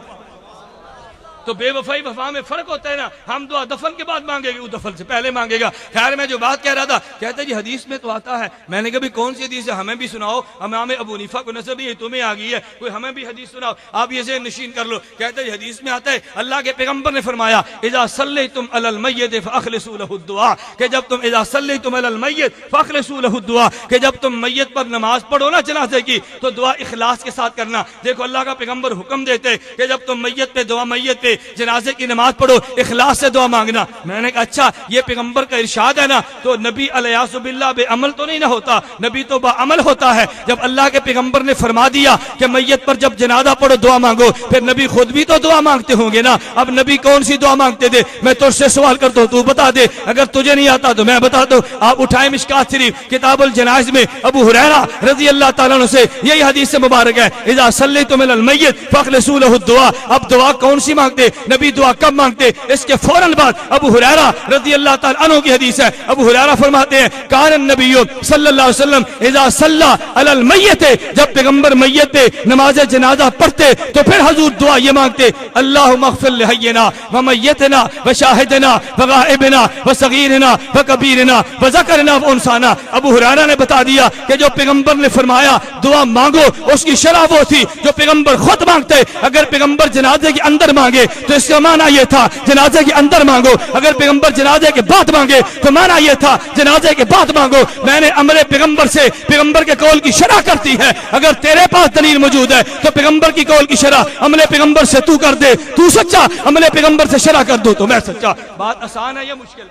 تو بے وفائی وفا میں فرق ہوتا ہے نا. ہم دعا دفن کے بعد مانگے گی, وہ دفن سے پہلے مانگے گا. خیر میں جو بات کہہ رہا تھا, کہتے جی حدیث میں تو آتا ہے. میں نے کہا بھی کون سی حدیث ہے, ہمیں بھی سناؤ. امام ابو حنیفہ کو نسب ہے, تمہیں آ گئی ہے, کوئی ہمیں بھی حدیث سناؤ. آپ یہ ذہن نشین کر لو. کہتے جی حدیث میں آتا ہے اللہ کے پیغمبر نے فرمایا اذا صلیتم علی المیت فاخلصوا له الدعاء, کہ جب تم اذا صلیتم علی المیت فاخلصوا له الدعاء, کہ جب تم میت پر نماز پڑھو نا جنازے کی تو دعا اخلاص کے ساتھ کرنا. دیکھو اللہ کا پیغمبر حکم دیتے کہ جب تم میت پہ جنازے کی نماز پڑھو اخلاص سے دعا مانگنا. میں نے کہا اچھا یہ پیغمبر کا ارشاد ہے نا, تو نبی علیہ باللہ بے عمل تو نہیں نہ ہوتا, نبی تو با عمل ہوتا ہے. جب اللہ کے پیغمبر نے فرما دیا کہ میت پر جب جنازہ پڑھو دعا مانگو, پھر نبی خود بھی تو دعا مانگتے ہوں گے نا. اب نبی کون سی دعا مانگتے تھے؟ میں تجھ سے سوال کرتا ہوں, تو بتا دے. اگر تجھے نہیں آتا تو میں بتا دوں. آپ اٹھائیں مشکات شریف کتاب الجنائز میں ابو ہریرہ رضی اللہ تعالیٰ عنہ سے یہی حدیث سے مبارک ہے اذا صلیتم علی المیت فاخلصوا له الدعاء. اب دعا کون سی مانگتے, نبی دعا کب مانگتے؟ اس کے فوراً بعد ابو ہریرہ رضی اللہ تعالیٰ عنہ کی حدیث ہے. ابو ہریرہ فرماتے ہیں کان النبی صلی اللہ علیہ وسلم اذا صلی علی المیت, جب پیغمبر میت پہ نماز جنازہ پڑھتے تو پھر حضور دعا یہ مانگتے اللہم اغفر لحینا ومیتنا وشاہدنا وغائبنا وصغیرنا وکبیرنا وذکرنا وانثانا. ابو ہریرہ نے بتا دیا کہ جو پیغمبر نے فرمایا دعا مانگو, اس کی شرح وہ تھی جو پیغمبر خود مانگتے. اگر پیغمبر جنازے کے اندر مانگے تو اس کا معنی یہ تھا جنازے کے اندر مانگو, اگر پیغمبر جنازے کے بعد مانگے تو معنی یہ تھا جنازے کے بعد مانگو. میں نے عمل پیغمبر سے پیغمبر کے قول کی شرح کرتی ہے. اگر تیرے پاس دلیل موجود ہے تو پیغمبر کی قول کی شرح عمل پیغمبر سے تو کر دے, تو سچا, عمل پیغمبر سے شرح کر دو تو میں سچا. بات آسان ہے یا مشکل؟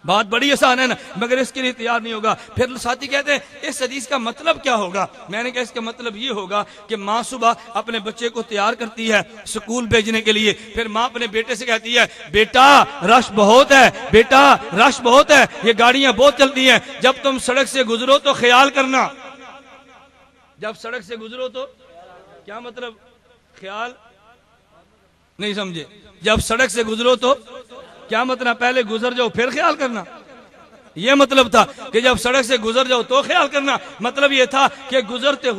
بات بڑی آسان ہے نا، مگر اس کے لیے تیار نہیں ہوگا۔ پھر ساتھی کہتے ہیں اس حدیث کا مطلب کیا ہوگا؟ میں نے کہا اس کا مطلب یہ ہوگا کہ ماں صبح اپنے بچے کو تیار کرتی ہے سکول بھیجنے کے لیے، پھر ماں اپنے بیٹے سے کہتی ہے بیٹا رش بہت ہے، بیٹا رش بہت ہے، یہ گاڑیاں بہت چلتی ہیں، جب تم سڑک سے گزرو تو خیال کرنا۔ جب سڑک سے گزرو تو کیا مطلب؟ خیال نہیں سمجھے؟ جب سڑک سے گزرو تو کیا مطلب؟ پہلے گزر جاؤ پھر خیال کرنا، یہ مطلب تھا کہ جب سڑک سے گزر جاؤ تو خیال کرنا۔ مطلب یہ تھا کہ گزرتے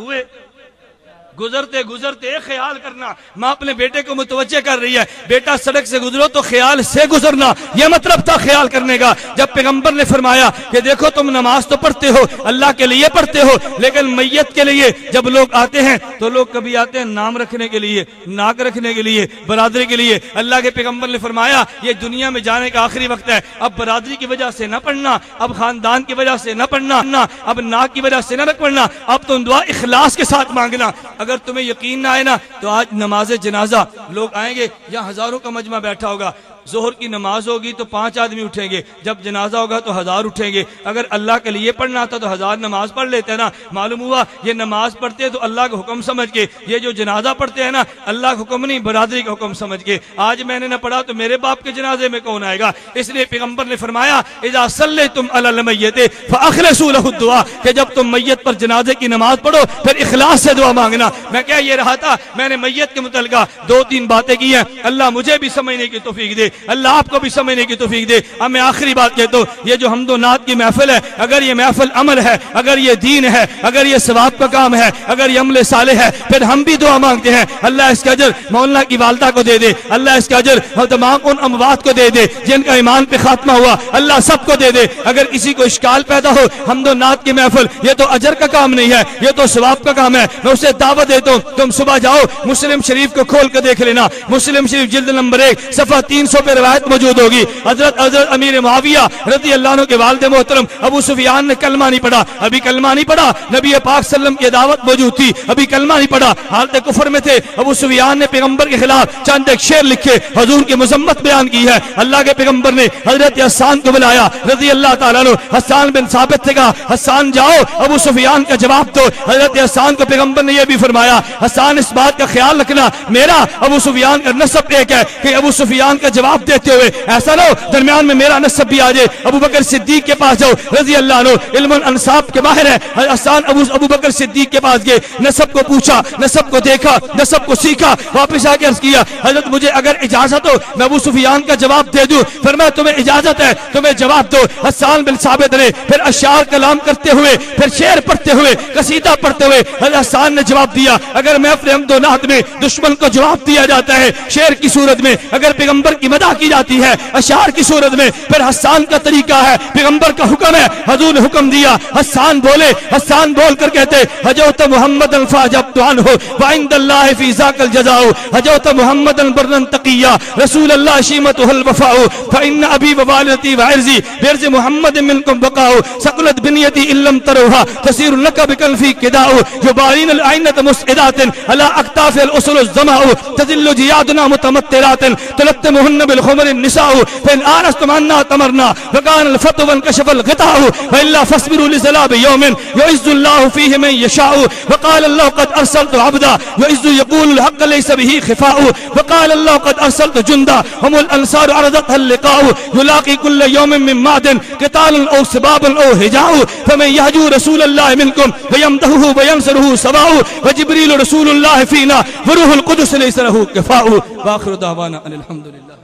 خیال کرنا۔ ماں اپنے بیٹے کو متوجہ کر رہی ہے بیٹا سڑک سے گزرو تو خیال سے گزرنا، یہ مطلب تھا خیال کرنے کا۔ جب پیغمبر نے فرمایا کہ دیکھو تم نماز تو پڑھتے ہو، اللہ کے لیے پڑھتے ہو، لیکن میت کے لیے جب لوگ آتے ہیں تو لوگ کبھی آتے ہیں نام رکھنے کے لیے، ناک رکھنے کے لیے، برادری کے لیے۔ اللہ کے پیغمبر نے فرمایا یہ دنیا میں جانے کا آخری وقت ہے، اب برادری کی وجہ سے نہ پڑھنا، اب خاندان کی وجہ سے نہ پڑھنا، اب ناک کی وجہ سے نہ پڑھنا، اب تم دعا اخلاص کے ساتھ مانگنا۔ اگر تمہیں یقین نہ آئے نا تو آج نماز جنازہ لوگ آئیں گے، یہاں ہزاروں کا مجمع بیٹھا ہوگا، ظہر کی نماز ہوگی تو 5 آدمی اٹھیں گے، جب جنازہ ہوگا تو 1000 اٹھیں گے۔ اگر اللہ کے لیے پڑھنا تھا تو 1000 نماز پڑھ لیتے ہیں نا۔ معلوم ہوا یہ نماز پڑھتے ہیں تو اللہ کا حکم سمجھ کے، یہ جو جنازہ پڑھتے ہیں نا اللہ کا حکم نہیں برادری کا حکم سمجھ کے۔ آج میں نے نہ پڑھا تو میرے باپ کے جنازے میں کون آئے گا؟ اس لیے پیغمبر نے فرمایا اذا صلیتم علی المیت فاخلصوا له الدعاء، کہ جب تم میت پر جنازے کی نماز پڑھو پھر اخلاص سے دعا مانگنا۔ میں کیا یہ رہا تھا، میں نے میت کے متعلقہ 2-3 باتیں کی ہیں، اللہ مجھے بھی سمجھنے کی توفیق دے، اللہ آپ کو بھی سمجھنے کی توفیق دے۔ اب میں آخری بات کہتا ہوں، یہ جو حمد و نعت کی محفل ہے، اگر یہ محفل عمل ہے، اگر یہ دین ہے، اگر یہ ثواب کا کام ہے، اگر یہ عمل صالح ہے، پھر ہم بھی دعا مانگتے ہیں اللہ اس کا اجر مولانا کی والدہ کو دے دے، اللہ اس کا اجر تمام ان اموات کو دے دے جن کا ایمان پہ خاتمہ ہوا، اللہ سب کو دے دے۔ اگر کسی کو اشکال پیدا ہو حمد و نعت کی محفل یہ تو اجر کا کام نہیں ہے، یہ تو ثواب کا کام ہے، میں اسے دعوت دیتا ہوں تم صبح جاؤ مسلم شریف کو کھول کے دیکھ لینا، مسلم شریف جلد نمبر 1 صفحہ 300 پہ روایت موجود ہوگی۔ حضرت امیر معاویہ رضی اللہ عنہ کے والد محترم ابو سفیان نے کلمہ نہیں پڑھا، ابھی کلمہ نہیں پڑھا، نبی پاک صلی اللہ علیہ وسلم کی دعوت موجود تھی، ابھی کلمہ نہیں پڑھا، حالت کفر میں تھے۔ ابو سفیان نے پیغمبر کے خلاف چند ایک شعر لکھے، حضور کی مذمت بیان کی ہے۔ اللہ کے پیغمبر نے حضرت حسان کو بلایا رضی اللہ تعالیٰ عنہ، حسان بن ثابت سے کہا حسان جاؤ ابو سفیان کا جواب دو۔ حضرت حسان کو پیغمبر نے یہ بھی فرمایا حسان اس بات کا خیال رکھنا میرا ابو سفیان کا نسب ایک ہے، کہ ابو سفیان کا جواب دیتے ہوئے ایسا نہ ہو درمیان میں میرا نسب بھی آ جائے۔ ابو بکر صدیق کے پاس جاؤ رضی اللہ عنہ، علم انصاب کے ماہر ہے، حسان ابو بکر صدیق کے پاس گئے، نسب کو پوچھا، نسب کو دیکھا، نسب کو سیکھا، واپس آ کے عرض کیا حضرت مجھے اگر اجازت ہو میں ابو سفیان کا جواب دے دوں۔ فرمایا تمہیں اجازت ہے تمہیں جواب دو۔ حسان بن ثابت نے پھر اشعار کلام کرتے ہوئے، پھر شعر پڑھتے ہوئے، قصیدہ پڑھتے ہوئے حضرت حسان نے جواب دیا اگر محفل حمد و نعت میں دشمن کو جواب دیا جاتا ہے شعر کی صورت میں، اگر پیغمبر کی مدح کی جاتی ہے اشعار کی صورت میں، پھر حسان کا طریقہ ہے، پیغمبر کا حکم ہے، حضور نے حکم دیا حسان بولے، حسان بول کر کہتے حجوت محمد فاجبت عنہ وعند اللہ فی ذاک الجزاء، حجوت محمد برا تقیا رسول اللہ شیمتہ الوفاء فإن ابی ووالدتی وعرضی بعرض محمد منکم بقاء ثقلت بنیتی ان لم تروها تسیر لک بکلفی قداء یبارین العینة مسعدات على اکتاف الاسر الزماء تذل جیادنا متمطرات تلتمهن بالخمر النساء فإن آنستم عنا تمرنا وكان الفتو وانكشف الغطاء وإلا فاصبروا لزلاب يوم يعز الله فيه من يشاء وقال الله قد أرسلت عبدا يعز يقول الحق ليس به خفاء وقال الله قد أرسلت جندا هم الأنصار عرضتها اللقاء يلاقي كل يوم من معدن قتال أو سباب أو هجاء فمن يهجو رسول الله منكم ويمدحه وينصره سواء وجبريل رسول الله فينا وروح القدس ليس له كفاء وآخر دعوانا ان الحمد لله۔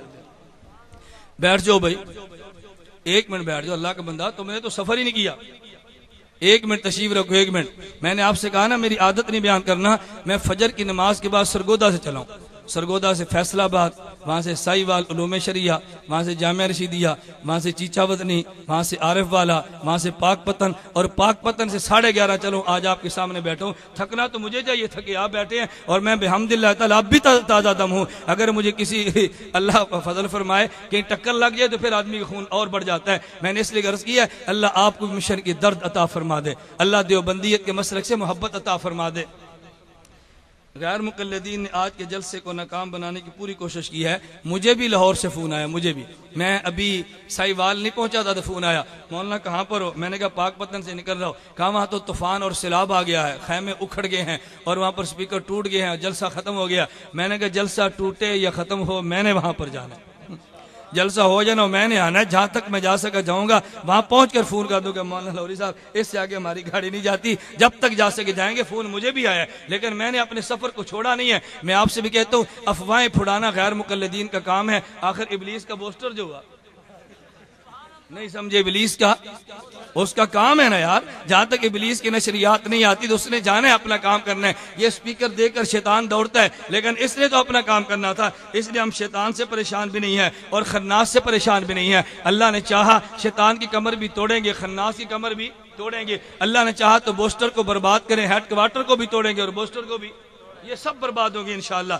بیٹھ جاؤ بھائی، 1 منٹ بیٹھ جاؤ، اللہ کا بندہ تم نے تو سفر ہی نہیں کیا، 1 منٹ تشریف رکھو 1 منٹ۔ میں نے آپ سے کہا نا میری عادت نہیں بیان کرنا، میں فجر کی نماز کے بعد سرگودا سے چلاؤں، سرگودا سے فیصل آباد، وہاں سے سائی وال علوم شریعہ، وہاں سے جامعہ رشیدیہ، وہاں سے چیچا وطنی، وہاں سے عارف والا، وہاں سے پاک پتن، اور پاک پتن سے 11:30 چلوں آج آپ کے سامنے بیٹھوں۔ تھکنا تو مجھے چاہیے، تھکے آپ بیٹھے ہیں، اور میں بحمداللہ تعالیٰ اب بھی تازہ دم ہوں۔ اگر مجھے کسی اللہ فضل فرمائے کہیں ٹکر لگ جائے تو پھر آدمی کا خون اور بڑھ جاتا ہے۔ میں نے اس لیے عرض کیا ہے اللہ آپ کو مشن کی درد عطا فرما دے، اللہ دیوبندیت کے مسلک سے محبت عطا فرما دے۔ غیر مقلدین نے آج کے جلسے کو ناکام بنانے کی پوری کوشش کی ہے. مجھے بھی لاہور سے فون آیا, مجھے بھی, میں ابھی سائیوال نہیں پہنچا تھا تو فون آیا, مولانا کہاں پر ہو؟ میں نے کہا پاک پتن سے نکل رہا ہوں. کہا وہاں تو طوفان اور سیلاب آ گیا ہے, خیمے اکھڑ گئے ہیں اور وہاں پر سپیکر ٹوٹ گئے ہیں, جلسہ ختم ہو گیا. میں نے کہا جلسہ ٹوٹے یا ختم ہو, میں نے وہاں پر جانا ہے, جلسہ ہو جانا میں نے آنا ہے. جہاں تک میں جا سکا جاؤں گا, وہاں پہنچ کر فون کر دوں کہ مولانا لاہوری صاحب اس سے آگے ہماری گاڑی نہیں جاتی, جب تک جا سکے جائیں گے. فون مجھے بھی آیا ہے لیکن میں نے اپنے سفر کو چھوڑا نہیں ہے. میں آپ سے بھی کہتا ہوں افواہیں پھڑانا غیر مقلدین کا کام ہے. آخر ابلیس کا پوسٹر جو ہوا نہیں سمجھے, ابلیس کا اس کا کام ہے نا یار. جہاں تک ابلیس کی نشریات نہیں آتی تو اس نے جانا ہے اپنا کام کرنا ہے. یہ سپیکر دے کر شیطان دوڑتا ہے لیکن اس نے تو اپنا کام کرنا تھا. اس لیے ہم شیطان سے پریشان بھی نہیں ہیں اور خناس سے پریشان بھی نہیں ہیں. اللہ نے چاہا شیطان کی کمر بھی توڑیں گے, خناس کی کمر بھی توڑیں گے. اللہ نے چاہا تو بوسٹر کو برباد کریں, ہیڈ کوارٹر کو بھی توڑیں گے اور بوسٹر کو بھی, یہ سب برباد ہوں گے انشاءاللہ.